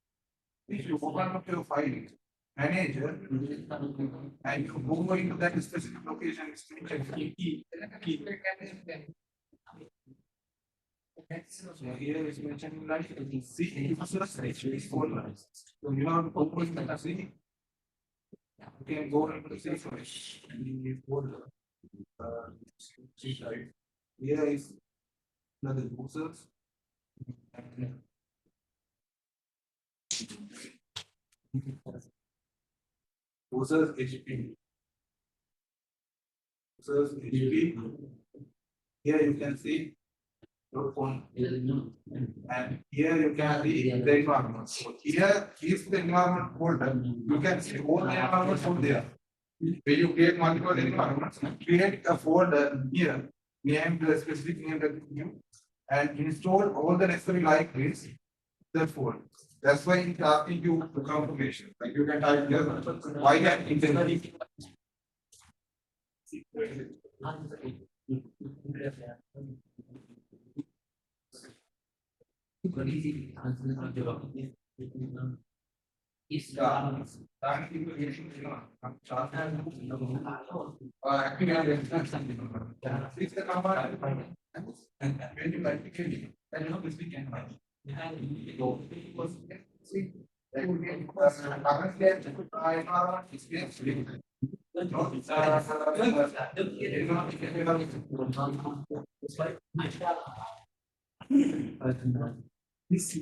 If you open up your file manager and you go into that specific location, it's so here is mentioned like C is 4 lines. So you have to open the C. You can go into the C and you folder. C type. Here is another users. Users HP. Users HP. Here you can see your phone. And here you can see the environment. So here is the environment folder. You can see all the environments from there. When you create multiple environments, create a folder here, name the specific name that you give, and install all the necessary libraries. Therefore, that's why it's asking you to confirmation. Like you can type here, why can internet? It's the command and when you like then you know this we can find. See, that would be environment experience. This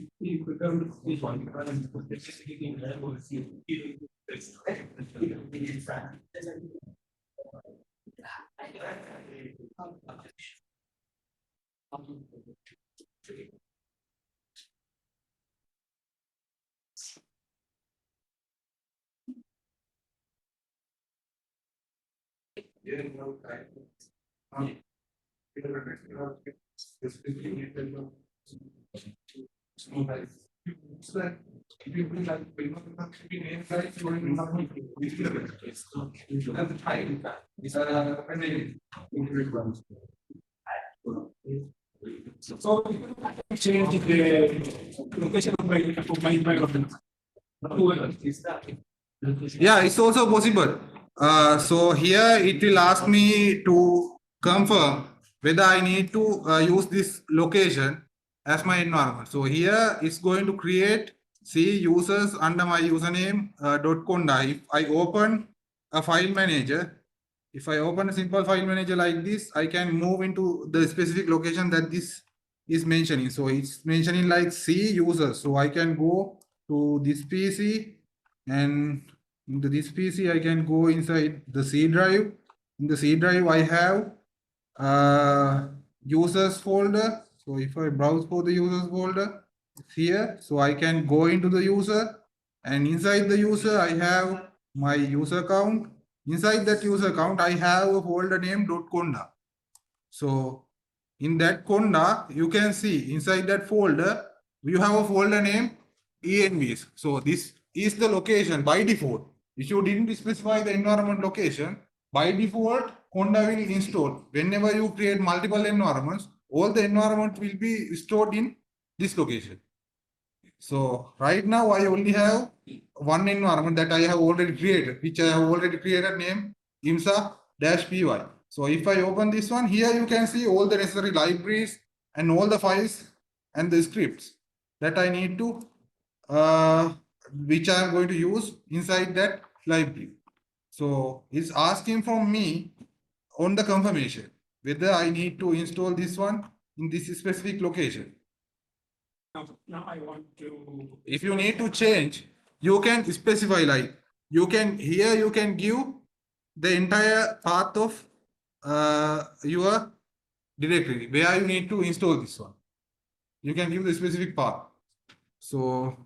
so change the location of my environment. Yeah, it's also possible. So here it will ask me to confirm whether I need to use this location as my environment. So here it's going to create C users under my username .conda. If I open a file manager, if I open a simple file manager like this, I can move into the specific location that this is mentioning. So it's mentioning like C users. So I can go to this PC and into this PC, I can go inside the C drive. In the C drive, I have users folder. So if I browse for the users folder, it's here. So I can go into the user, and inside the user, I have my user account. Inside that user account, I have a folder named .conda. So in that Conda, you can see inside that folder, you have a folder name envs. So this is the location by default. If you didn't specify the environment location, by default, Conda will install. Whenever you create multiple environments, all the environment will be stored in this location. So right now I only have one environment that I have already created, which I have already created name IMSA-py. So if I open this one, here you can see all the necessary libraries and all the files and the scripts that I need to, which I am going to use inside that library. So it's asking from me on the confirmation whether I need to install this one in this specific location. Now I want to. If you need to change, you can specify, like you can here you can give the entire path of your directory where you need to install this one. You can give the specific path. So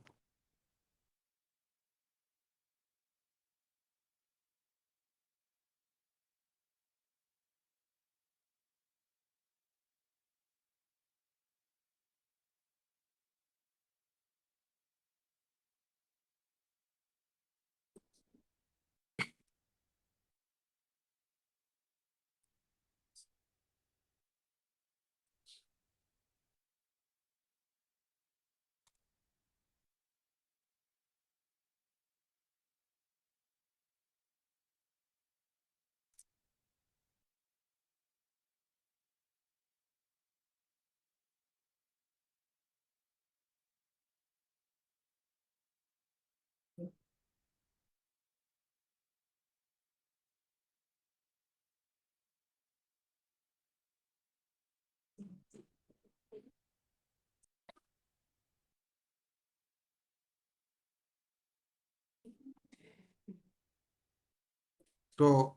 so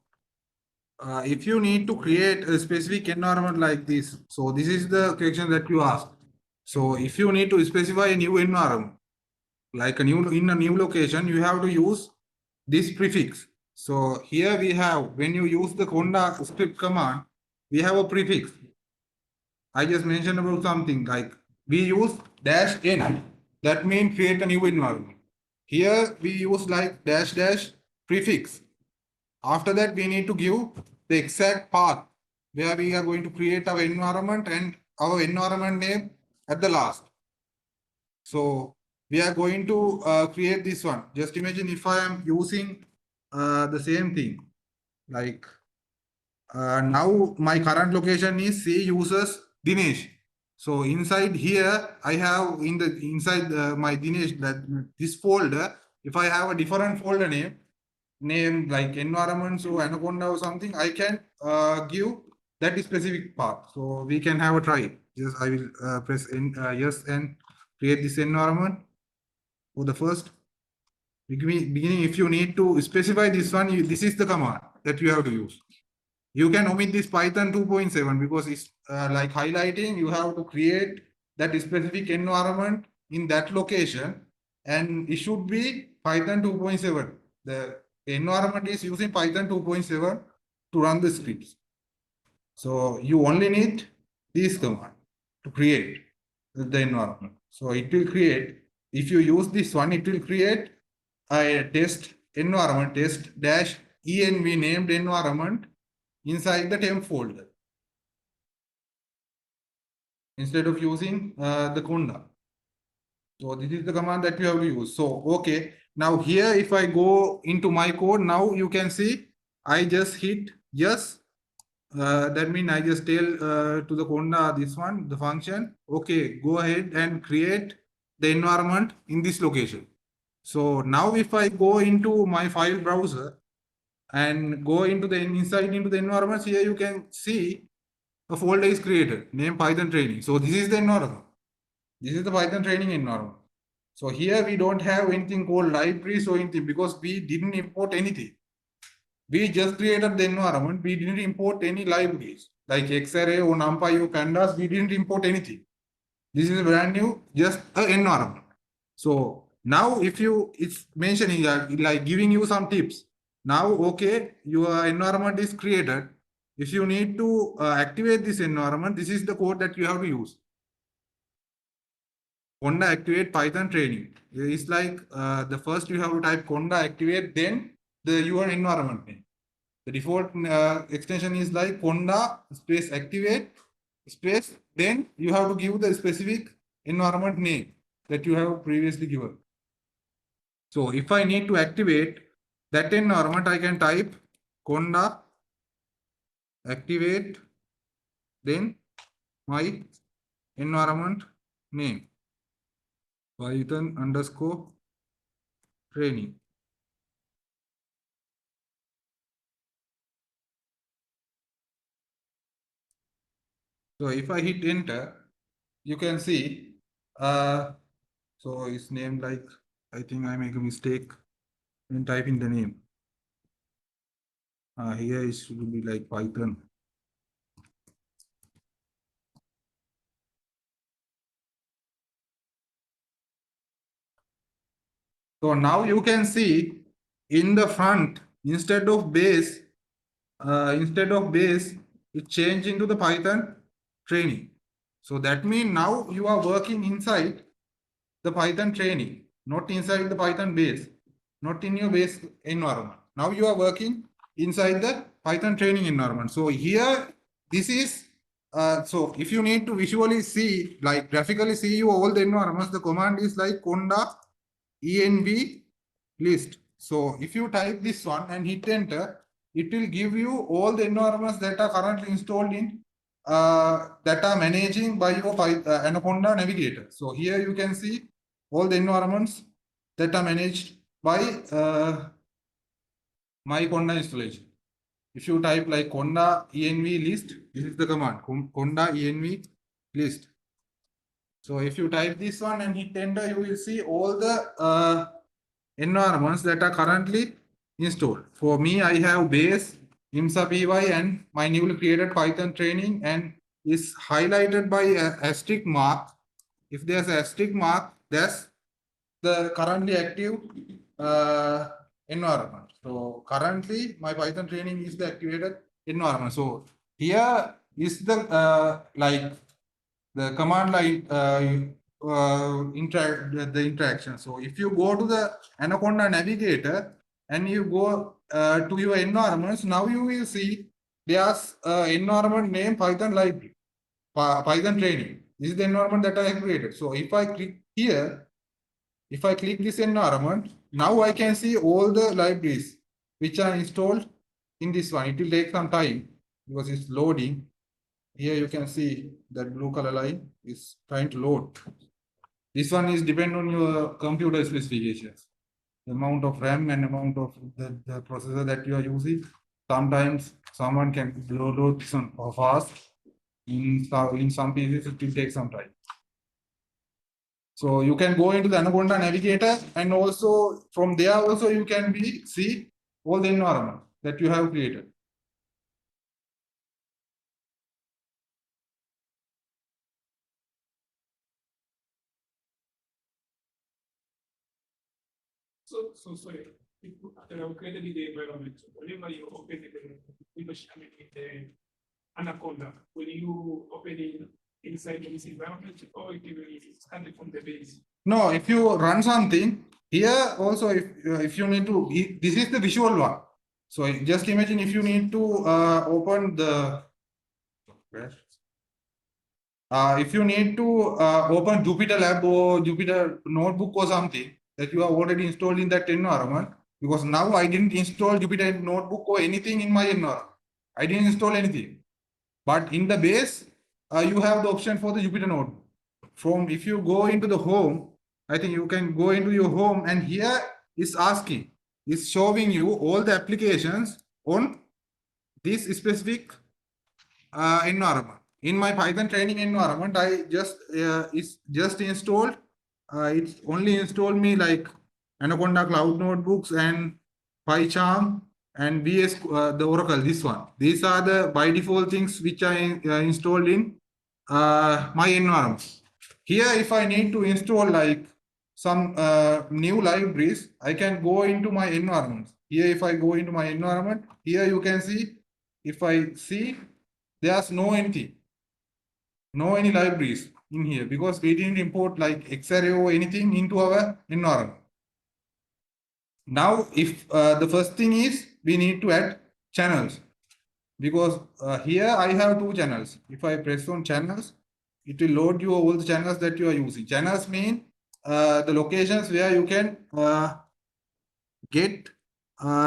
if you need to create a specific environment like this, so this is the question that you ask. So if you need to specify a new environment, like a new in a new location, you have to use this prefix. So here we have, when you use the conda script command, we have a prefix. I just mentioned about something like we use -n. That means create a new environment. Here we use like -- prefix. After that, we need to give the exact path where we are going to create our environment and our environment name at the last. So we are going to create this one. Just imagine if I am using the same thing, like now my current location is C users Dinesh. So inside here, I have inside my Dinesh, that this folder, if I have a different folder name like environment, so Anaconda or something, I can give that specific path. So we can have a try. Just I will press yes and create this environment for the first beginning. If you need to specify this one, this is the command that you have to use. You can omit this Python 2.7 because it's like highlighting. You have to create that specific environment in that location, and it should be Python 2.7. The environment is using Python 2.7 to run the scripts. So you only need this command to create the environment. So it will create, if you use this one, it will create a test environment, test-env named environment inside the temp folder instead of using the Conda. So this is the command that you have to use. So okay, now here if I go into my code, now you can see I just hit yes. That means I just tell to the Conda this one, the function, okay, go ahead and create the environment in this location. So now if I go into my file browser and go into the inside into the environments, here you can see a folder is created named Python training. So this is the environment. This is the Python training environment. So here we don't have anything called libraries or anything because we didn't import anything. We just created the environment. We didn't import any libraries like X-Array or NumPy or Pandas. We didn't import anything. This is brand new, just an environment. So now if you, it's mentioning like giving you some tips. Now, okay, your environment is created. If you need to activate this environment, this is the code that you have to use. Conda activate Python training. It's like the first you have to type Conda activate, then your environment name. The default extension is like Conda space activate space, then you have to give the specific environment name that you have previously given. So if I need to activate that environment, I can type Conda activate, then my environment name, Python underscore training. So if I hit enter, you can see, so it's named like, I think I make a mistake in typing the name. Here it should be like Python. So now you can see in the front, instead of base, it changed into the Python training. So that means now you are working inside the Python training, not inside the Python base, not in your base environment. Now you are working inside the Python training environment. So here, this is, so if you need to visually see, like graphically see you all the environments, the command is like conda env list. So if you type this one and hit enter, it will give you all the environments that are currently installed in that are managing by your Anaconda navigator. So here you can see all the environments that are managed by my Conda installation. If you type like Conda env list, this is the command Conda env list. So if you type this one and hit enter, you will see all the environments that are currently installed. For me, I have base, IMSA PY, and my newly created Python training, and is highlighted by a asterisk mark. If there's a asterisk mark, that's the currently active environment. So currently, my Python training is the activated environment. So here is the like the command line the interaction. So if you go to the Anaconda navigator and you go to your environments, now you will see there's environment name Python library, Python training. This is the environment that I have created. So if I click here, if I click this environment, now I can see all the libraries which are installed in this one. It will take some time because it's loading. Here you can see that blue color line is trying to load. This one is depend on your computer specifications, the amount of RAM and amount of the processor that you are using. Sometimes someone can load this one fast. In some pieces, it will take some time. So you can go into the Anaconda navigator, and also from there also you can see all the environment that you have created. So sorry. If you have created the environment, whenever you open the machine in the Anaconda, will you open it inside this environment or it will start from the base? No, if you run something here also, if you need to, this is the visual one. So just imagine if you need to open the, if you need to open Jupyter Lab or Jupyter Notebook or something that you have already installed in that environment, because now I didn't install Jupyter Notebook or anything in my environment. I didn't install anything. But in the base, you have the option for the Jupyter Notebook. From if you go into the home, I think you can go into your home, and here is asking, is showing you all the applications on this specific environment. In my Python training environment, I just is just installed it's only installed me like Anaconda Cloud Notebooks and PyCharm and VS, the Oracle, this one. These are the by default things which I installed in my environment. Here, if I need to install like some new libraries, I can go into my environment. Here, if I go into my environment, here you can see, if I see, there's no anything, no any libraries in here because we didn't import like Xarray or anything into our environment. Now, if the first thing is we need to add channels because here I have two channels. If I press on channels, it will load you all the channels that you are using. Channels mean the locations where you can get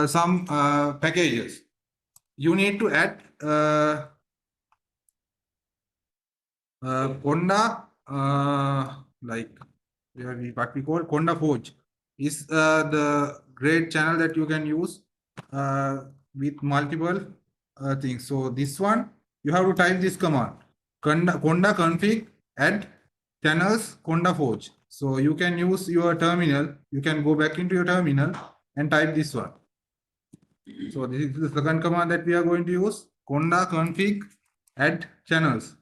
some packages. You need to add Conda, like what we call Conda-Forge is the great channel that you can use with multiple things. So this one, you have to type this command, Conda config add channels Conda-Forge. So you can use your terminal, you can go back into your terminal and type this one. So this is the second command that we are going to use, Conda config add channels.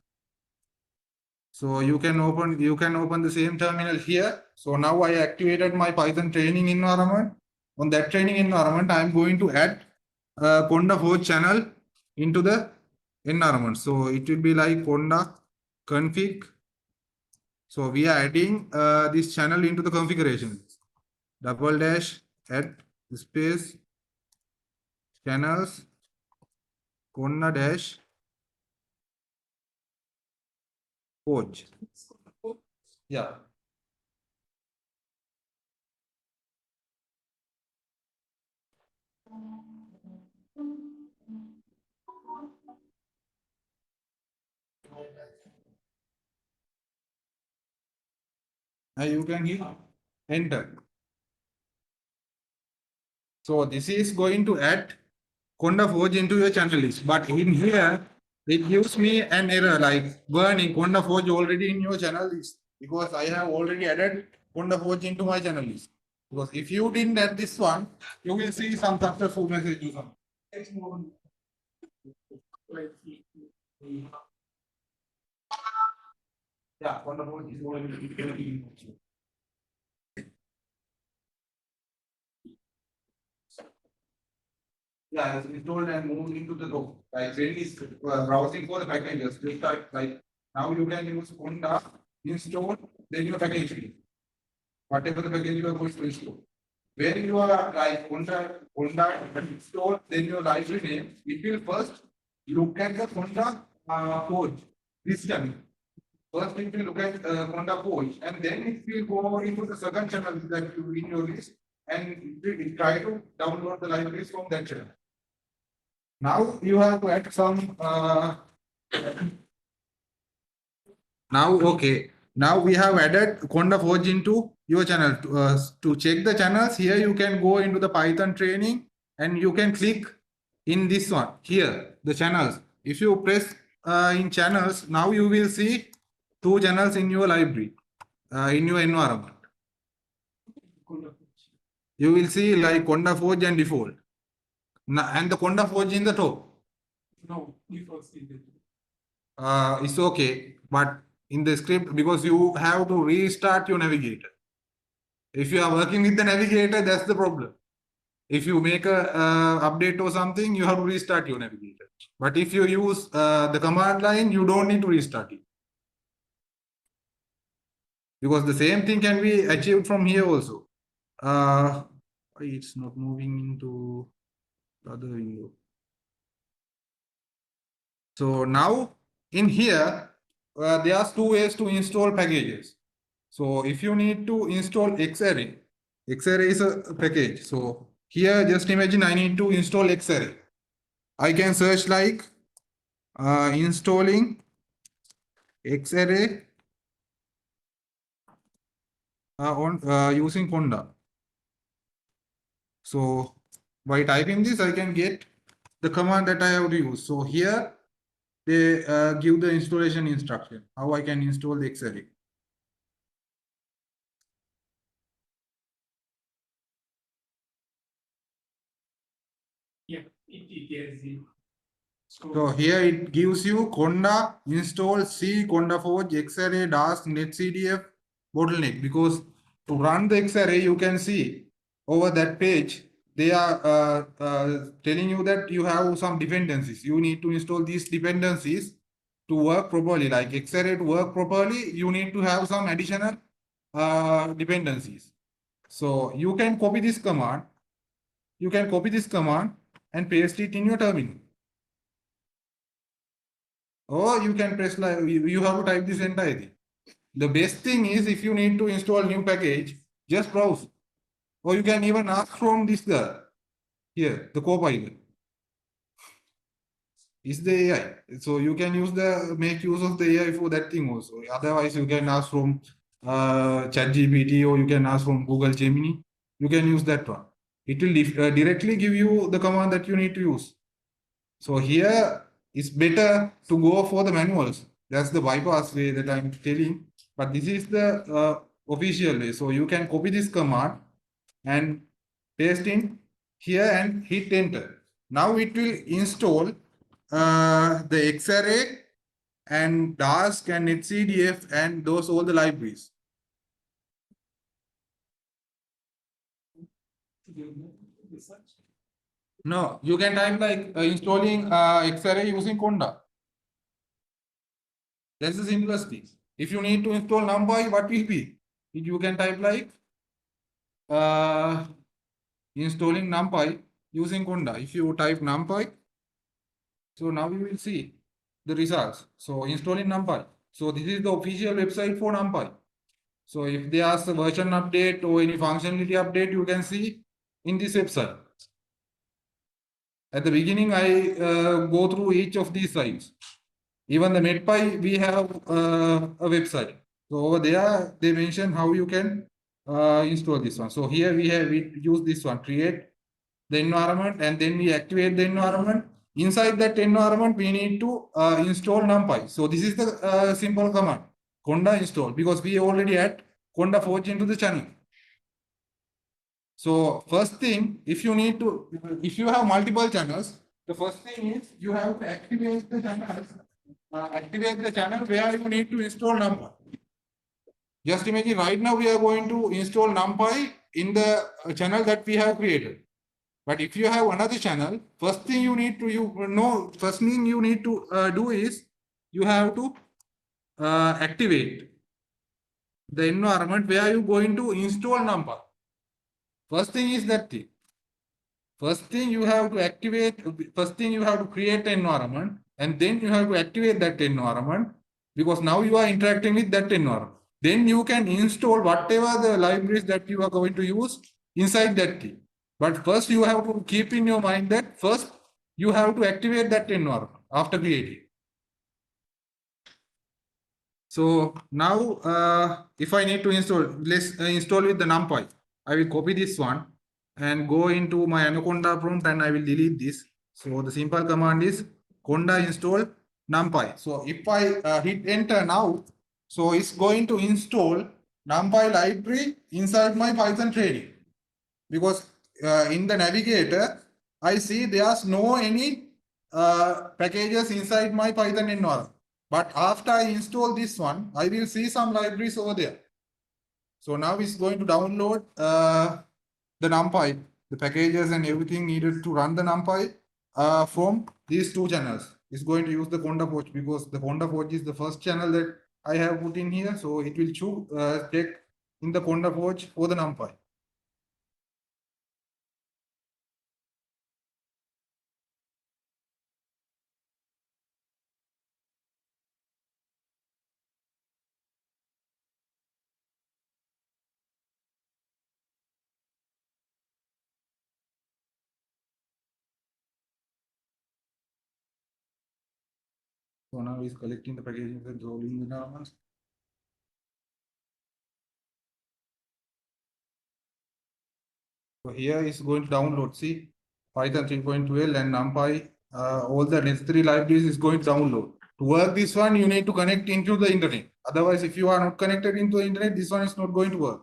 So you can open the same terminal here. So now I activated my Python training environment. On that training environment, I am going to add a Conda-Forge channel into the environment. So it will be like Conda config. So we are adding this channel into the configuration. Double dash add space channels Conda dash Forge. Yeah. You can hit enter. So this is going to add Conda-Forge into your channel list. But in here, it gives me an error like burning Conda-Forge already in your channel list because I have already added Conda-Forge into my channel list. Because if you didn't add this one, you will see some successful message or something. Yeah, Conda-Forge is already. Yeah, it's installed and moved into the row. Like when it's browsing for the packages, just like now you can use Conda install, then your package name. Whatever the package you are going to install. When you are like Conda install, then your library name, it will first look at the Conda Forge. This channel. First it will look at Conda-Forge, and then it will go into the second channel that you in your list, and it will try to download the libraries from that channel. Now you have to add some. Now okay. Now we have added Conda-Forge into your channel. To check the channels, here you can go into the Python training and you can click in this one here the channels. If you press in channels, now you will see two channels in your library in your environment. You will see like Conda-Forge and default. And the Conda-Forge in the top. No, default stated. It's okay, but in the script, because you have to restart your navigator. If you are working with the navigator, that's the problem. If you make a update or something, you have to restart your navigator. But if you use the command line, you don't need to restart it. Because the same thing can be achieved from here also. It's not moving into the other window. So now in here, there are two ways to install packages. So if you need to install Xarray, Xarray is a package. So here, just imagine I need to install Xarray. I can search like installing Xarray on using Conda. So by typing this, I can get the command that I have to use. So here they give the installation instruction, how I can install the Xarray. So here it gives you Conda, install C, Conda-Forge, X-Array, Dask, NetCDF, bottleneck. Because to run the X-Array, you can see over that page, they are telling you that you have some dependencies. You need to install these dependencies to work properly. Like X-Array to work properly, you need to have some additional dependencies. So you can copy this command. You can copy this command and paste it in your terminal. Or you can press like you have to type this entire thing. The best thing is if you need to install new package, just browse. Or you can even ask from this guy here, the Copilot. Is the AI. So you can make use of the AI for that thing also. Otherwise, you can ask from ChatGPT or you can ask from Google Gemini. You can use that one. It will directly give you the command that you need to use. So here it's better to go for the manuals. That's the bypass way that I'm telling. But this is the official way. So you can copy this command and paste in here and hit enter. Now it will install the X-Array and Dask and NetCDF and those all the libraries. No, you can type like installing X-Array using Conda. That's the simplest thing. If you need to install NumPy, what will be? You can type like installing NumPy using Conda. If you type NumPy, so now you will see the results. So installing NumPy. So this is the official website for NumPy. So if there's a version update or any functionality update, you can see in this website. At the beginning, I go through each of these sites. Even the NetPy, we have a website. So over there, they mention how you can install this one. So here we use this one, create the environment, and then we activate the environment. Inside that environment, we need to install NumPy. So this is the simple command, Conda install, because we already had Conda-Forge into the channel. So first thing, if you have multiple channels, the first thing is you have to activate the channel where you need to install NumPy. Just imagine right now we are going to install NumPy in the channel that we have created. But if you have another channel, first thing you need to do is you have to activate the environment where you are going to install NumPy. First thing is that thing. First thing you have to create an environment, and then you have to activate that environment, because now you are interacting with that environment. Then you can install whatever the libraries that you are going to use inside that thing. But first you have to keep in your mind that first you have to activate that environment after creating. So now if I need to install, let's install with the NumPy. I will copy this one and go into my Anaconda prompt and I will delete this. So the simple command is Conda install NumPy. So if I hit enter now, so it's going to install NumPy library inside my Python training. Because in the navigator, I see there's no any packages inside my Python environment. But after I install this one, I will see some libraries over there. So now it's going to download the NumPy, the packages and everything needed to run the NumPy from these two channels. It's going to use the Conda-Forge because the Conda-Forge is the first channel that I have put in here. So it will take in the Conda-Forge for the NumPy. So now he's collecting the packages and rolling the environments. So here is going to download, see, Python 3.12 and NumPy, all the necessary libraries is going to download. To work this one, you need to connect into the internet. Otherwise, if you are not connected into the internet, this one is not going to work.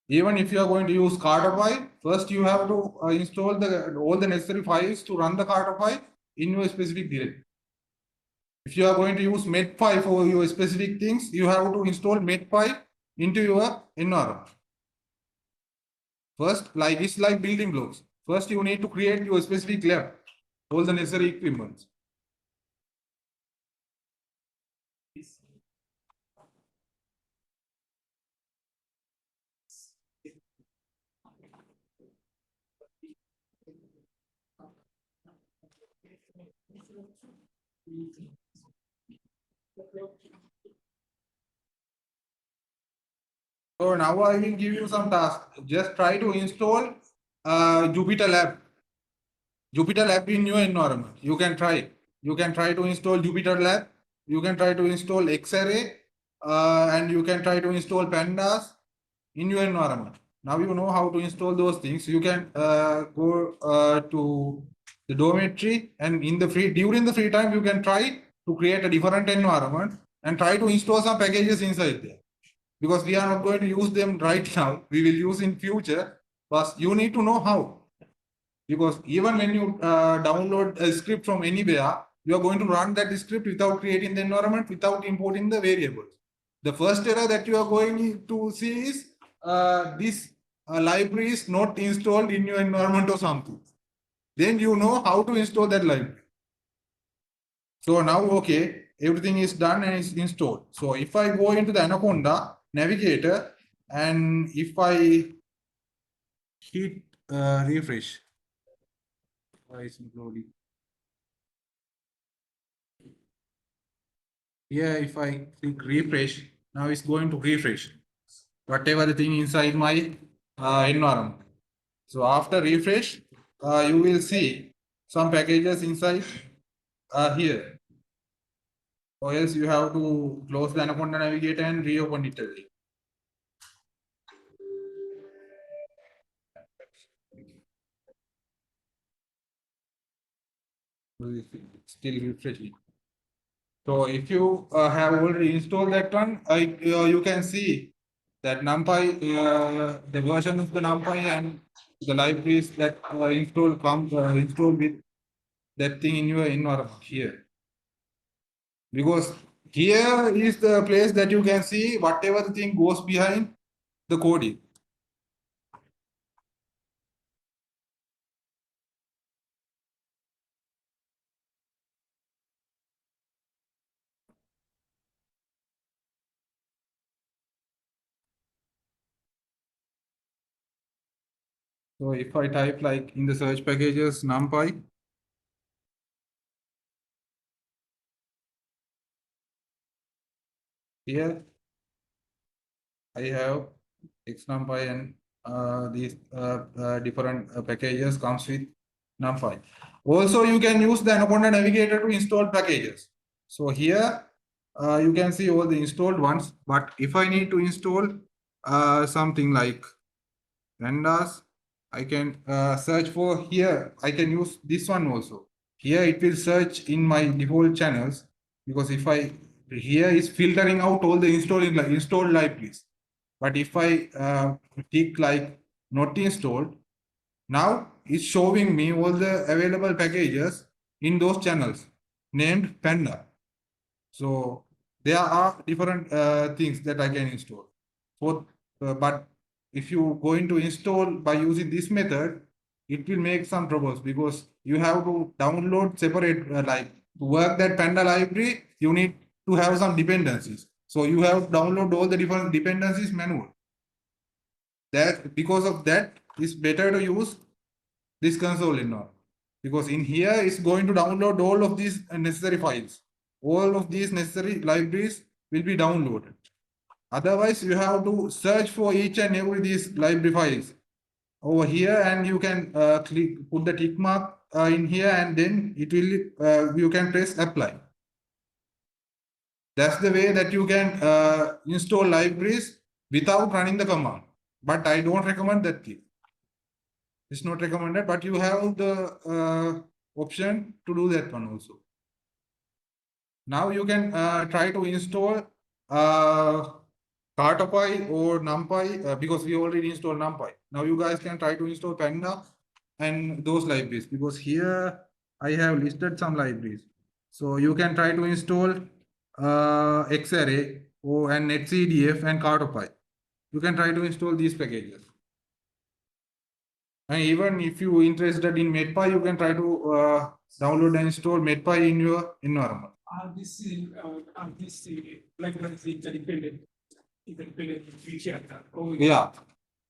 Even if you are going to use Carterpie, first you have to install all the necessary files to run the Carterpie in your specific directory. If you are going to use Medpy for your specific things, you have to install Medpy into your environment. First, it's like building blocks. First, you need to create your specific lab, all the necessary equipment. So now I will give you some tasks. Just try to install Jupyter Lab. Jupyter Lab in your environment. You can try. You can try to install Jupyter Lab. You can try to install Xarray, and you can try to install Pandas in your environment. Now you know how to install those things. You can go to the dormitory, and during the free time you can try to create a different environment and try to install some packages inside there. Because we are not going to use them right now, we will use in future. But you need to know how. Because even when you download a script from anywhere, you are going to run that script without creating the environment, without importing the variables. The first error that you are going to see is this library is not installed in your environment or something. Then you know how to install that library. So now, okay, everything is done and is installed. So if I go into the Anaconda navigator and if I hit refresh, why is it loading? Here, if I click refresh, now it's going to refresh whatever the thing inside my environment. So after refresh, you will see some packages inside here. Or else you have to close the Anaconda navigator and reopen it again. Still refreshing. So if you have already installed that one, you can see that NumPy, the version of the NumPy and the libraries that installed with that thing in your environment here. Because here is the place that you can see whatever the thing goes behind the coding. So if I type like in the search packages NumPy, here I have XNumPy and these different packages comes with NumPy. Also, you can use the Anaconda navigator to install packages. So here you can see all the installed ones. But if I need to install something like Pandas, I can search for here. I can use this one also. Here it will search in my default channels because if I here is filtering out all the installed libraries. But if I tick like not installed, now it's showing me all the available packages in those channels named Panda. So there are different things that I can install. But if you going to install by using this method, it will make some troubles because you have to download separate to work that Panda library. You need to have some dependencies. So you have to download all the different dependencies manual. That because of that, it's better to use this console environment because in here it's going to download all of these necessary files. All of these necessary libraries will be downloaded. Otherwise, you have to search for each and every these library files over here, and you can put the tick mark in here, and then it will you can press apply. That's the way that you can install libraries without running the command. But I don't recommend that thing. It's not recommended, but you have the option to do that one also. Now you can try to install Cartopy or NumPy because we already installed NumPy. Now you guys can try to install Panda and those libraries because here I have listed some libraries. So you can try to install Xarray or and NetCDF and Cartopy. You can try to install these packages. And even if you interested in MedPy, you can try to download and install MedPy in your environment. Are this like independent feature? Yeah.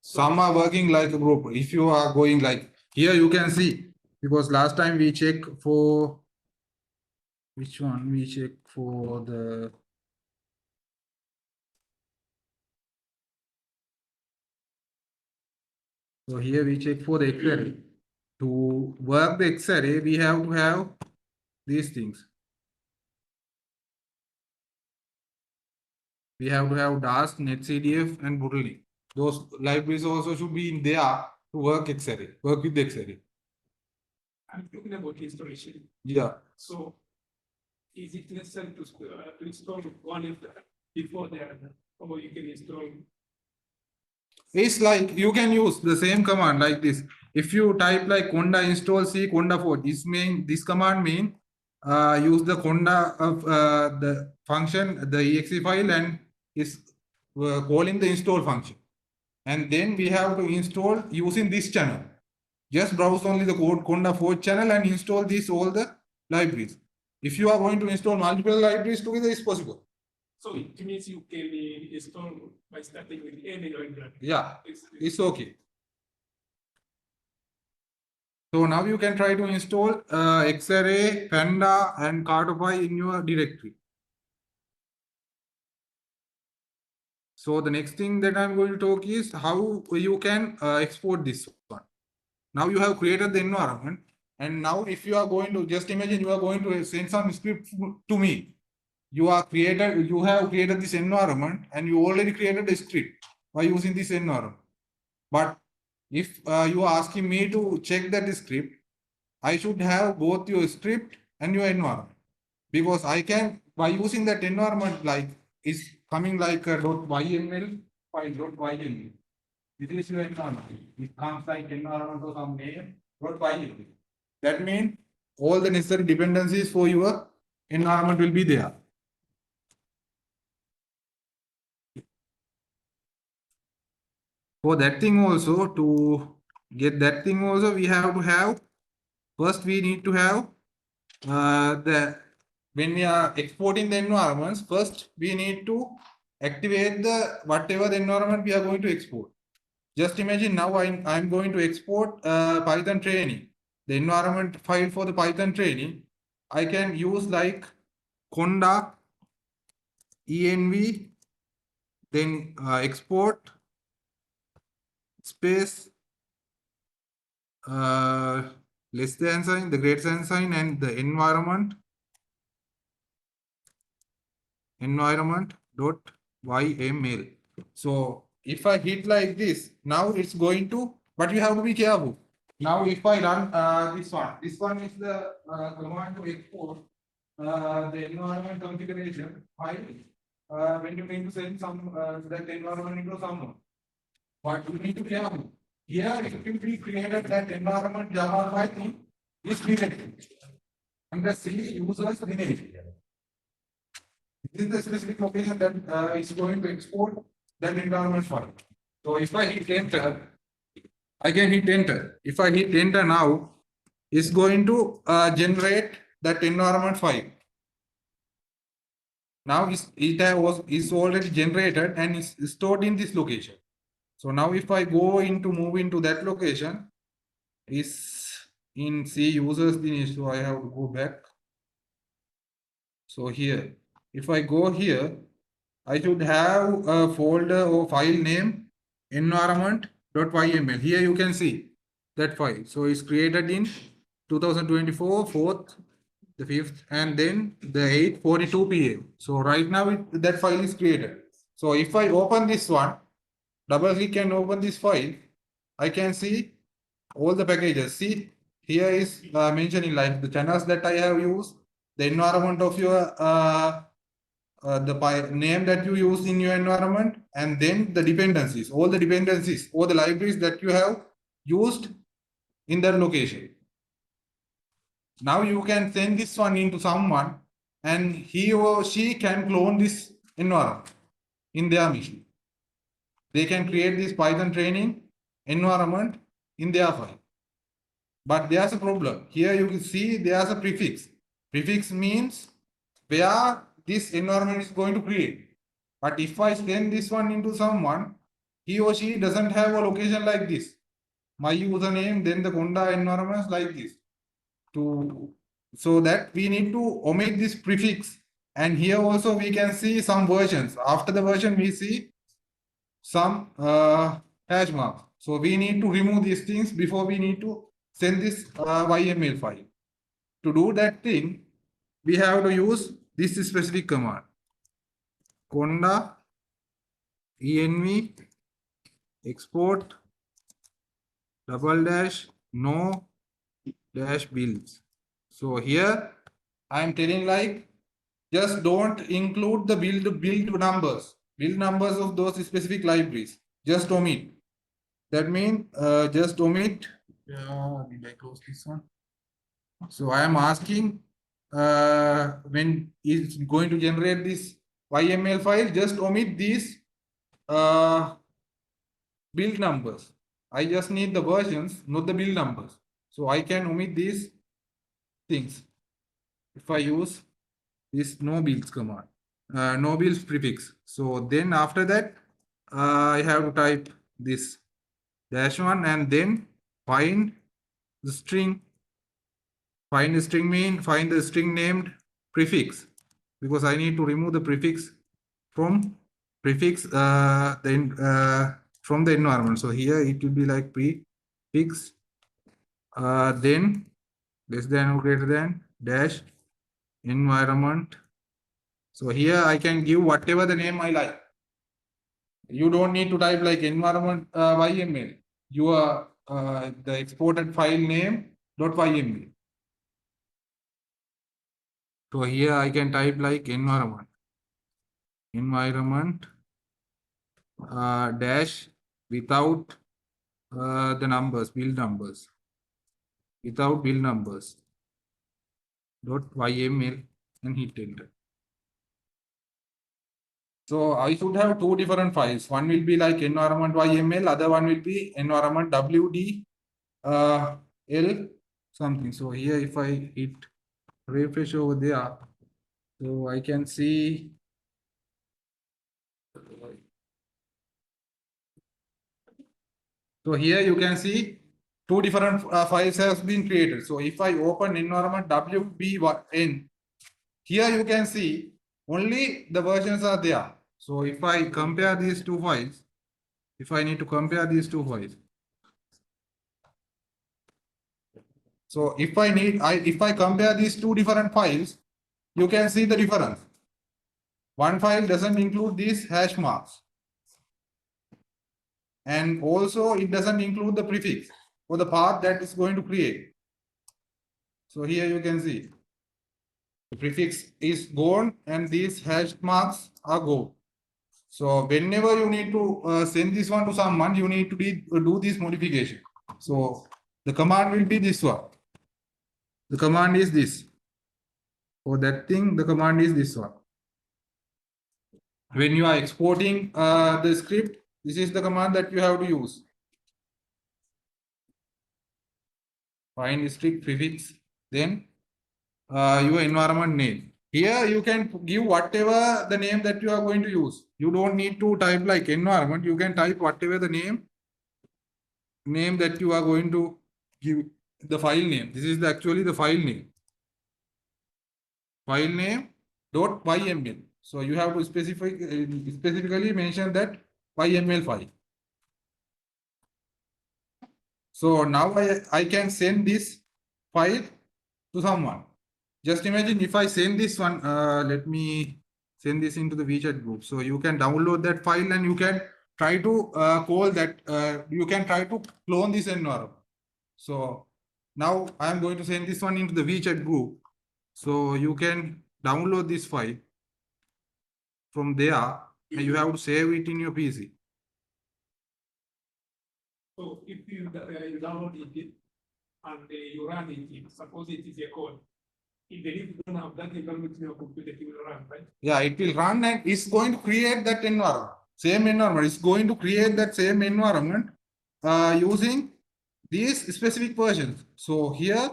Some are working like a group. If you are going like here, you can see because last time we check for which one we check for the so here we check for the X-array. To work the X-array, we have to have these things. We have to have DAST, NetCDF, and Bootleg. Those libraries also should be in there to work X-array, work with the X-array. I'm talking about installation. Yeah. So is it necessary to install one of the before the other, or you can install? It's like you can use the same command like this. If you type like Conda install C Conda-Forge, this command mean use the Conda of the function, the exe file, and is calling the install function. And then we have to install using this channel. Just browse only the code Conda-Forge channel and install these all the libraries. If you are going to install multiple libraries together, it's possible. So it means you can install by starting with any library. Yeah, it's okay. So now you can try to install Xarray, Panda, and Cartopy in your directory. So the next thing that I'm going to talk is how you can export this one. Now you have created the environment, and now if you are going to just imagine you are going to send some script to me. You have created this environment, and you already created a script by using this environment. But if you are asking me to check that script, I should have both your script and your environment because I can by using that environment like is coming like a .yml file .yml. This is your environment. It comes like environment or some name .yml. That means all the necessary dependencies for your environment will be there. For that thing also, to get that thing also, we have to have first we need to have the when we are exporting the environments, first we need to activate the whatever the environment we are going to export. Just imagine now I'm going to export Python training, the environment file for the Python training. I can use like Conda env, then export space less than sign, the greater than sign, and the environment dot yml. So if I hit like this, now it's going to, but you have to be careful. Now if I run this one is the command to export the environment configuration file when you need to send some that environment into someone. But you need to be careful. Here it will be created that environment Java file is created. And the C users rename. This is the specific location that is going to export that environment file. So if I hit enter, I can hit enter. If I hit enter now, it's going to generate that environment file. Now is already generated and is stored in this location. So now if I move into that location, is in C users Dinesh, so I have to go back. So here, if I go here, I should have a folder or file name environment.yml. Here you can see that file. So it's created in 2024, 4th, the 5th, and then the 8:42 p.m. So right now that file is created. So if I open this one, double click and open this file, I can see all the packages. See, here is mentioning like the channels that I have used, the environment of your name that you use in your environment, and then the dependencies, all the dependencies or the libraries that you have used in that location. Now you can send this one into someone, and he or she can clone this environment in their machine. They can create this Python training environment in their file. But there's a problem. Here you can see there's a prefix. Prefix means where this environment is going to create. But if I send this one into someone, he or she doesn't have a location like this. My username, then the Conda environment like this. So that we need to omit this prefix. And here also we can see some versions. After the version, we see some hash marks. So we need to remove these things before we need to send this YML file. To do that thing, we have to use this specific command. Conda env export -- no -builds. So here I am telling like just don't include the build numbers of those specific libraries. Just omit. That means just omit. Did I close this one? So I am asking when it's going to generate this YML file, just omit these build numbers. I just need the versions, not the build numbers. So I can omit these things if I use this no builds command, no builds prefix. So then after that, I have to type this -1 and then find the string. Find the string mean find the string named prefix, because I need to remove the prefix from from the environment. So here it will be like prefix then less than or greater than dash environment. So here I can give whatever the name I like. You don't need to type like environment YML. Your the exported file name .yml. So here I can type like environment dash without the numbers, build numbers, without build numbers .yml and hit enter. So I should have two different files. One will be like environment YML, other one will be environment WD L something. So here if I hit refresh over there, so I can see so here you can see two different files has been created. So if I open environment WB1N, here you can see only the versions are there. So if I compare these two files, if I need to compare these two files, so if I compare these two different files, you can see the difference. One file doesn't include these hash marks. And also it doesn't include the prefix or the path that is going to create. So here you can see the prefix is gone and these hash marks are gone. So whenever you need to send this one to someone, you need to do this modification. So the command will be this one. The command is this. For that thing, the command is this one. When you are exporting the script, this is the command that you have to use. Find strict prefix, then your environment name. Here you can give whatever the name that you are going to use. You don't need to type like environment. You can type whatever the name that you are going to give, the file name. This is actually the file name. File name .yml. So you have to specifically mention that YML file. So now I can send this file to someone. Just imagine if I send this one, let me send this into the WeChat group. So you can download that file and you can try to call that, you can try to clone this environment. So now I am going to send this one into the WeChat group. So you can download this file. from there, you have to save it in your PC. So if you download it and you run it, suppose it is a code. If you don't have that environment in your computer, it will run, right? Yeah, it will run and it's going to create that environment. Same environment. It's going to create that same environment using these specific versions. So here,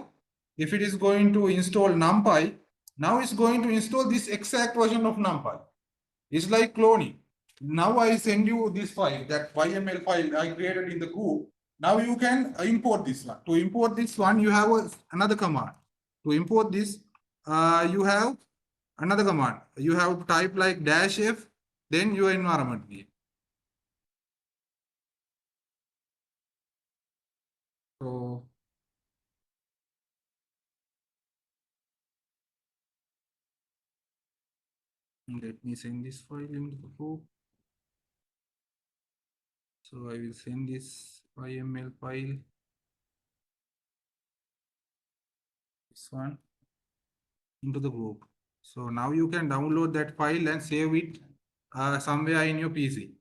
if it is going to install NumPy, now it's going to install this exact version of NumPy. It's like cloning. Now I send you this file, that YML file I created in the group. Now you can import this one. To import this one, you have another command. To import this, you have another command. You have to type like -f, then your environment name. So let me send this file into the group. So I will send this YML file. This one into the group. So now you can download that file and save it somewhere in your PC.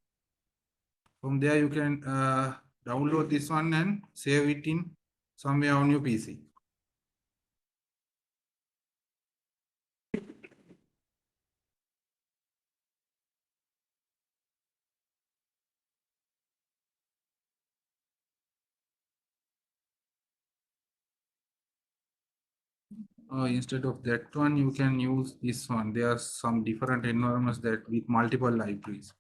From there you can download this one and save it in somewhere on your PC. Instead of that one, you can use this one. There are some different environments that with multiple libraries.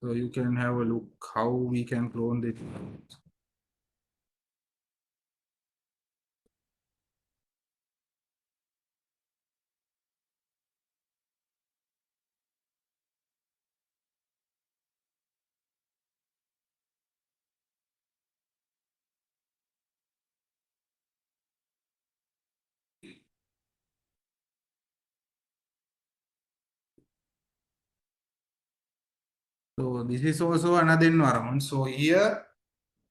So you can have a look how we can clone the environments. So this is also another environment. So here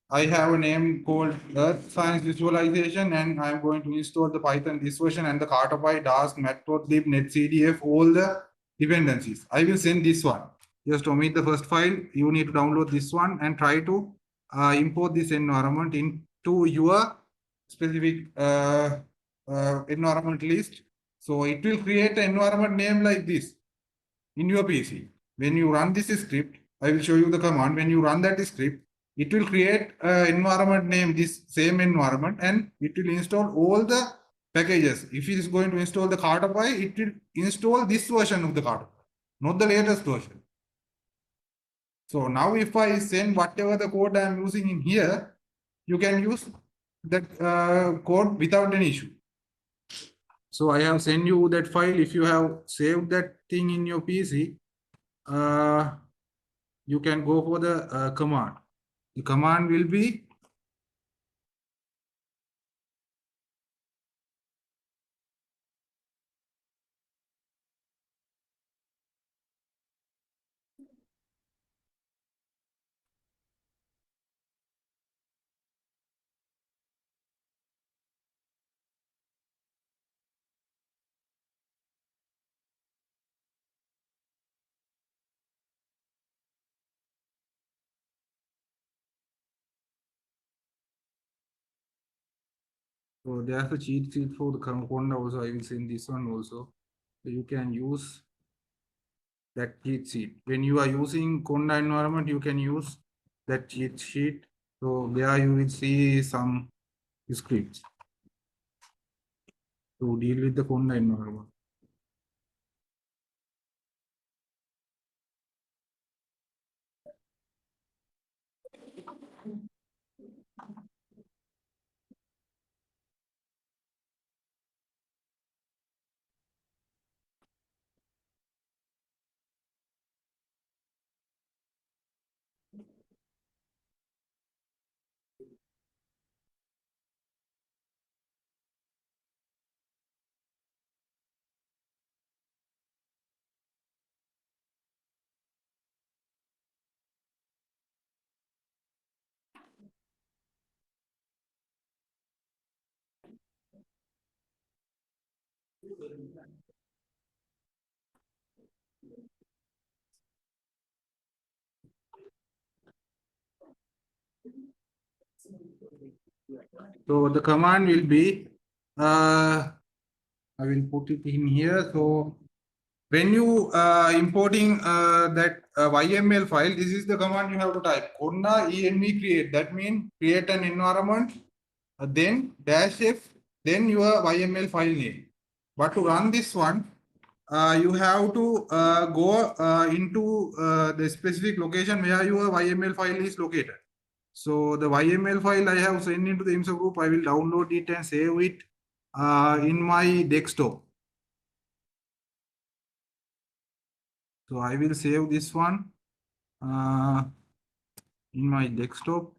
I have a name called Earth Science Visualization, and I'm going to install the Python this version and the Cartopy, Dask, Matplotlib, NetCDF, all the dependencies. I will send this one. Just omit the first file. You need to download this one and try to import this environment into your specific environment list. So it will create an environment name like this in your PC. When you run this script, I will show you the command. When you run that script, it will create an environment name, this same environment, and it will install all the packages. If it is going to install the Cartopy, it will install this version of the Cartopy, not the latest version. So now if I send whatever the code I am using in here, you can use that code without any issue. So I have sent you that file. If you have saved that thing in your PC, you can go for the command. The command will be so there's a cheat sheet for the Conda also. I will send this one also. So you can use that cheat sheet. When you are using Conda environment, you can use that cheat sheet. So there you will see some scripts to deal with the Conda environment. So the command will be, I will put it in here. So when you importing that YML file, this is the command you have to type. Conda-Env create. That means create an environment, then -f, then your YML file name. But to run this one, you have to go into the specific location where your YML file is located. So the YML file I have sent into the IMSA group, I will download it and save it in my desktop. So I will save this one in my desktop.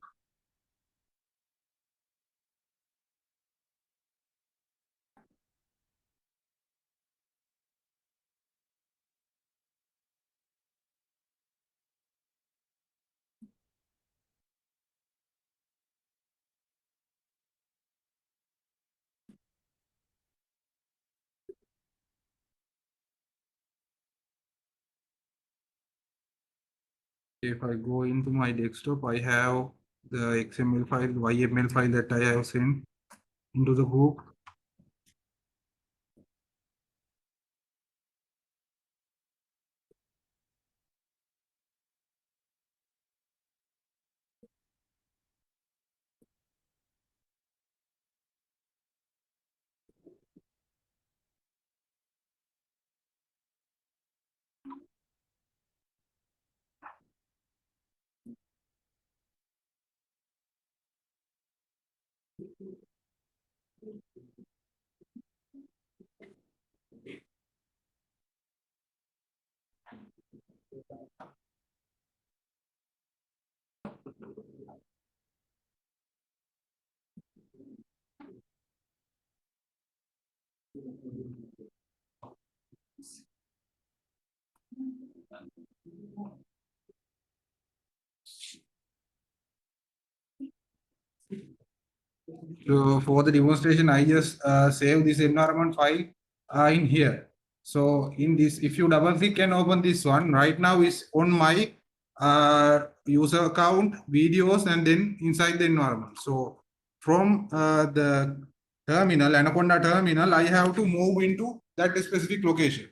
If I go into my desktop, I have the XML file, YML file that I have sent into the group. So for the demonstration, I just save this environment file in here. So in this, if you double click and open this one, right now is on my user account, videos, and then inside the environment. So from the terminal, Anaconda terminal, I have to move into that specific location.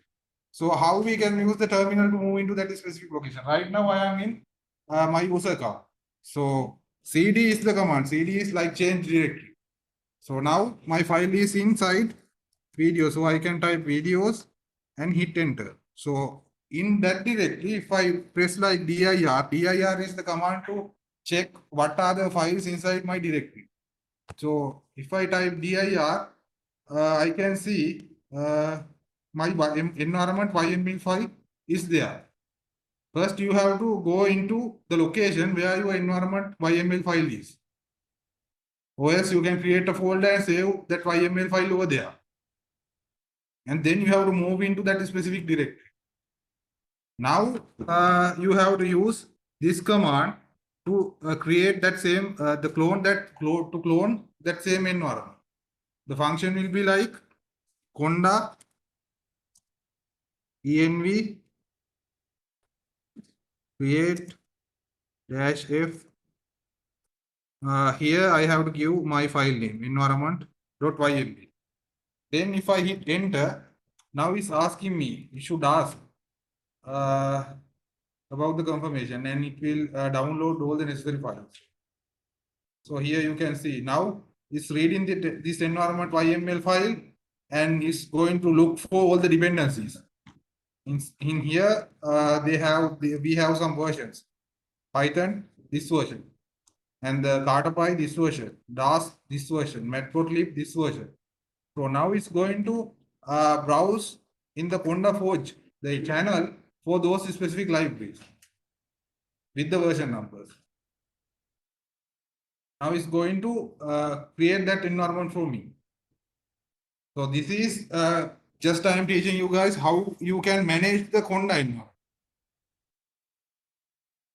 So how we can use the terminal to move into that specific location? Right now I am in my user account. So cd is the command. Cd is like change directory. So now my file is inside video. So I can type videos and hit enter. So in that directory, if I press like dir, dir is the command to check what are the files inside my directory. So if I type dir, I can see my environment YML file is there. First, you have to go into the location where your environment YML file is. Or else you can create a folder and save that YML file over there. And then you have to move into that specific directory. Now you have to use this command to create that same to clone that same environment. The function will be like conda env create -f. Here I have to give my file name environment.yml. Then if I hit enter, now it's asking me, you should ask about the confirmation, and it will download all the necessary files. So here you can see now it's reading this environment YML file and it's going to look for all the dependencies. In here, we have some versions. Python, this version. And the CarterPy, this version. DAS, this version. Matplotlib, this version. So now it's going to browse in the Conda-Forge, the channel, for those specific libraries with the version numbers. Now it's going to create that environment for me. So this is just I am teaching you guys how you can manage the Conda environment.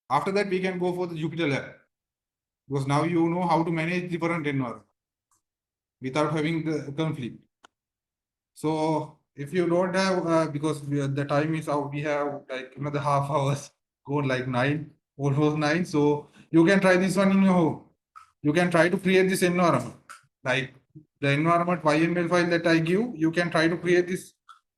After that, we can go for the Jupyter Lab, because now you know how to manage different environments without having the conflict. So if you don't have, because the time is out, we have like another half hours, go like 9, almost 9. So you can try this one in your home. You can try to create this environment. like the environment YML file that I give, you can try to create this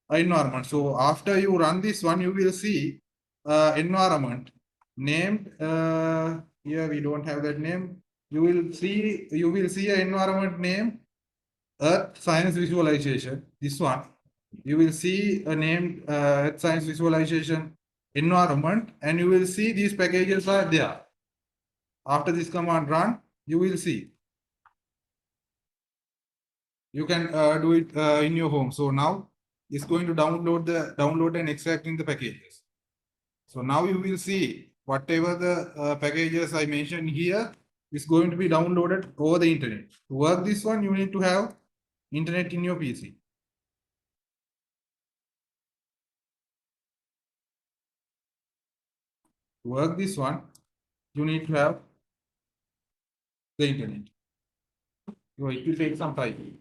environment. So after you run this one, you will see environment named here we don't have that name. You will see an environment name Earth Science Visualization. This one you will see a name Earth Science Visualization environment, and you will see these packages are there. After this command run, you will see. You can do it in your home. So now it's going to download and extracting the packages. So now you will see whatever the packages I mentioned here is going to be downloaded over the internet. To work this one, you need to have internet in your PC. To work this one, you need to have the internet. So it will take some time.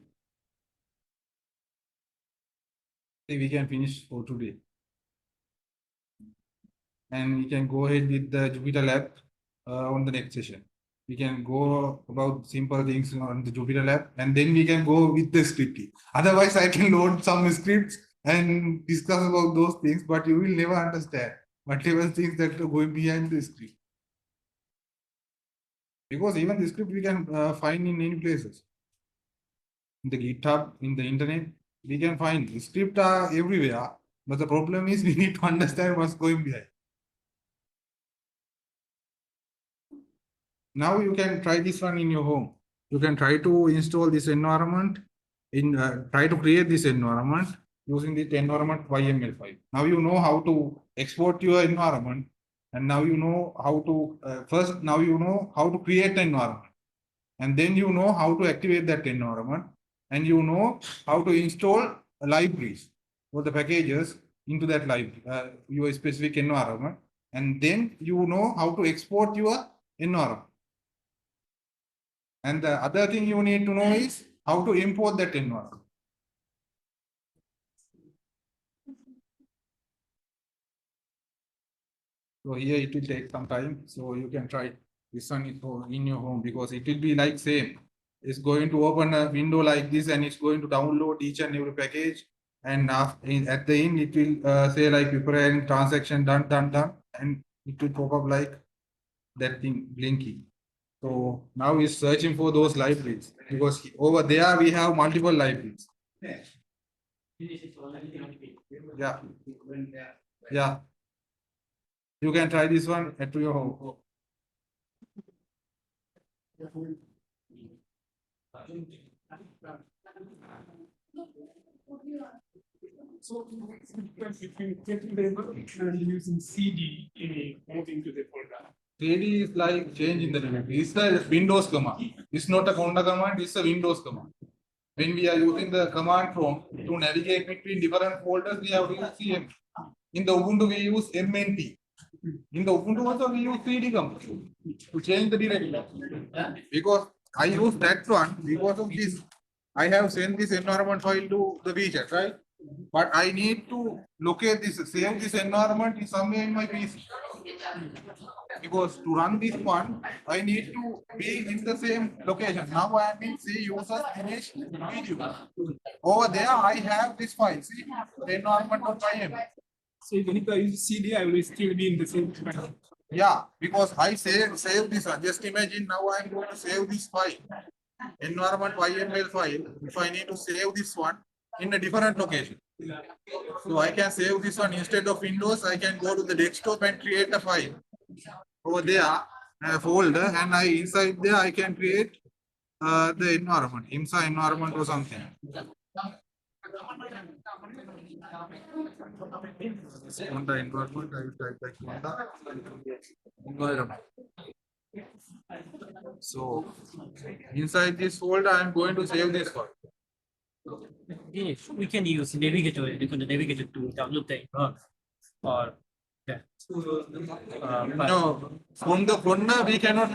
We can finish for today. And we can go ahead with the Jupyter Lab on the next session. We can go about simple things on the Jupyter Lab, and then we can go with the scripting. Otherwise, I can load some scripts and discuss about those things, but you will never understand whatever things that are going behind the script. Because even the script we can find in many places. In the GitHub, in the internet, we can find the script are everywhere. But the problem is we need to understand what's going behind. Now you can try this one in your home. You can try to install this environment try to create this environment using the environment YML file. Now you know how to export your environment, and now you know how to now you know how to create the environment, and then you know how to activate that environment, and you know how to install libraries or the packages into that library, your specific environment, and then you know how to export your environment. And the other thing you need to know is how to import that environment. So here it will take some time. So you can try this one in your home, because it will be like same. It's going to open a window like this, and it's going to download each and every package. And at the end, it will say like preparing transaction done, and it will pop up like that thing blinking. So now it's searching for those libraries, because over there we have multiple libraries. Yeah. Yeah. You can try this one at your home. So between getting the and using CD in moving to the folder. CD is like changing the directory. It's the Windows command. It's not a Conda command, it's a Windows command. When we are using the command prompt to navigate between different folders, we have to use CMD. In the Ubuntu, we use MNT. In the Ubuntu also, we use CD command to change the directory. Because I use that one, because of this, I have sent this environment file to the WeChat, right? But I need to locate this, save this environment in somewhere in my PC. Because to run this one, I need to be in the same location. Now I am in C user Dinesh video. Over there, I have this file. See, environment.im. So even if I use CD, I will still be in the same file. Yeah, because I save this one. Just imagine now I am going to save this file. Environment.yml file. If I need to save this one in a different location. So I can save this one instead of Windows. I can go to the desktop and create a file. Over there, a folder, and inside there I can create the environment, IMSA environment or something. Conda environment, I will type like Conda environment. So inside this folder, I am going to save this file. Yes, we can use navigator, the navigator to download the environment. Or yeah. No, from the Conda we cannot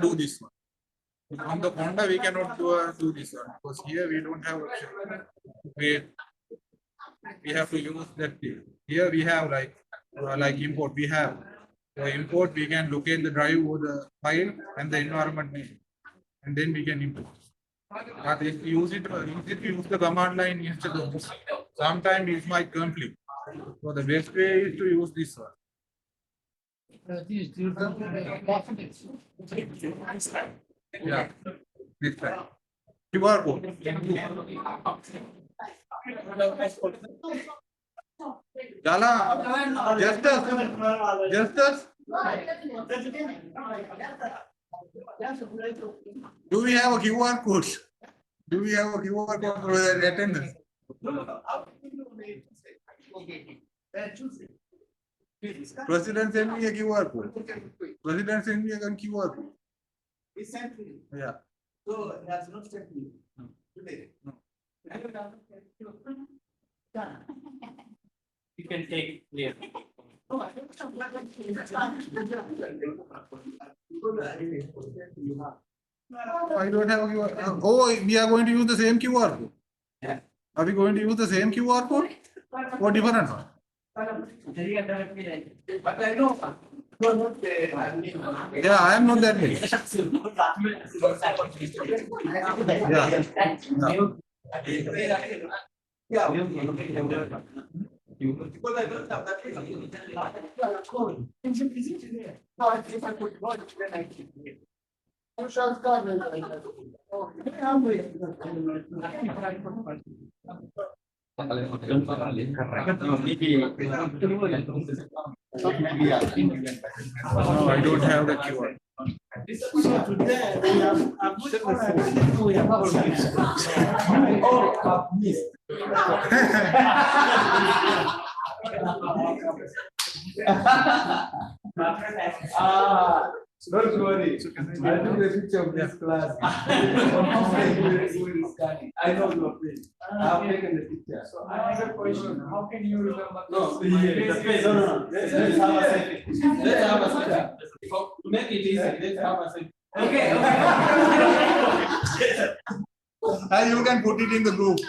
do this one. From the Conda we cannot do this one, because here we don't have option. We have to use that thing. Here we have like import. We have for import, we can locate the drive or the file and the environment name, and then we can import. But if you use it the command line instead of this, sometimes it might conflict. So the best way is to use this one. Yeah, this time. QR code. Jala, just do we have a QR code? Do we have a QR code for the attendance? President send me a QR code. President send me a QR code. He sent me. Yeah. So he has not sent me. Today. You can take it later. I don't have a QR. Oh, we are going to use the same QR code. Yeah. Are we going to use the same QR code or different one? But I know. Yeah, I am not that way. Yeah. Because I don't have that code. No, if I put one, then I keep it. No, I don't have the QR. So today we have missed. Don't worry. I'll do the picture of this class. I know your face. I've taken the picture. So I have a question. How can you remember? No, this? no. Let's have a second. Let's have a second. To make it easy, let's have a second. Okay. And you can put it in the group.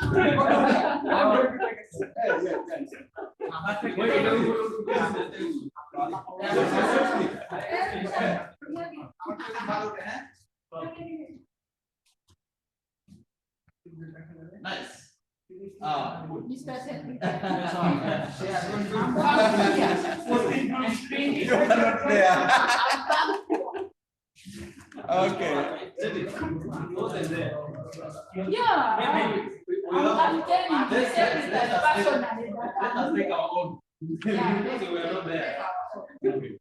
Nice. You are not there. Okay. Yeah. I'm telling you, personally. Let us take our own. Because we are not there. Okay.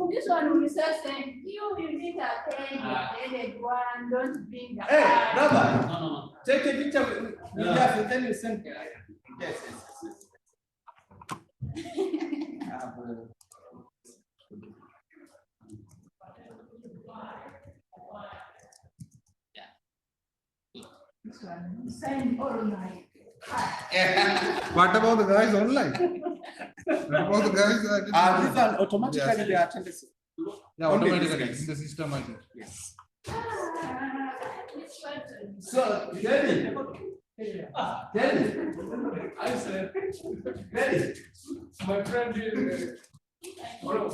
This one we say saying you didn't attend the headed one, don't bring the Hey, brother. No. Take a picture with us, then you send. Yes. This one, we sign all night. What about the guys online? What about the guys? These are automatically they are attended. Yeah, automatically in the system, I think. Yes. So, Danny. I said, Danny. my friend is,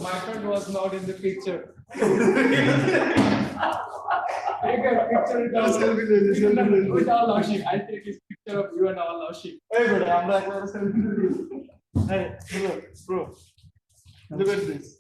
my friend was not in the picture. Take a picture with all laughing. I take his picture of you and all laughing. Hey, brother, I'm like, hey, bro, look at this.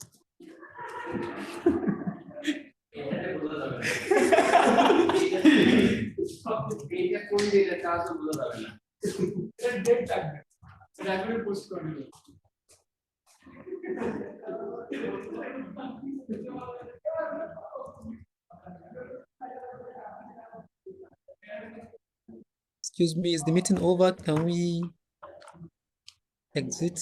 Excuse me, is the meeting over? Can we exit?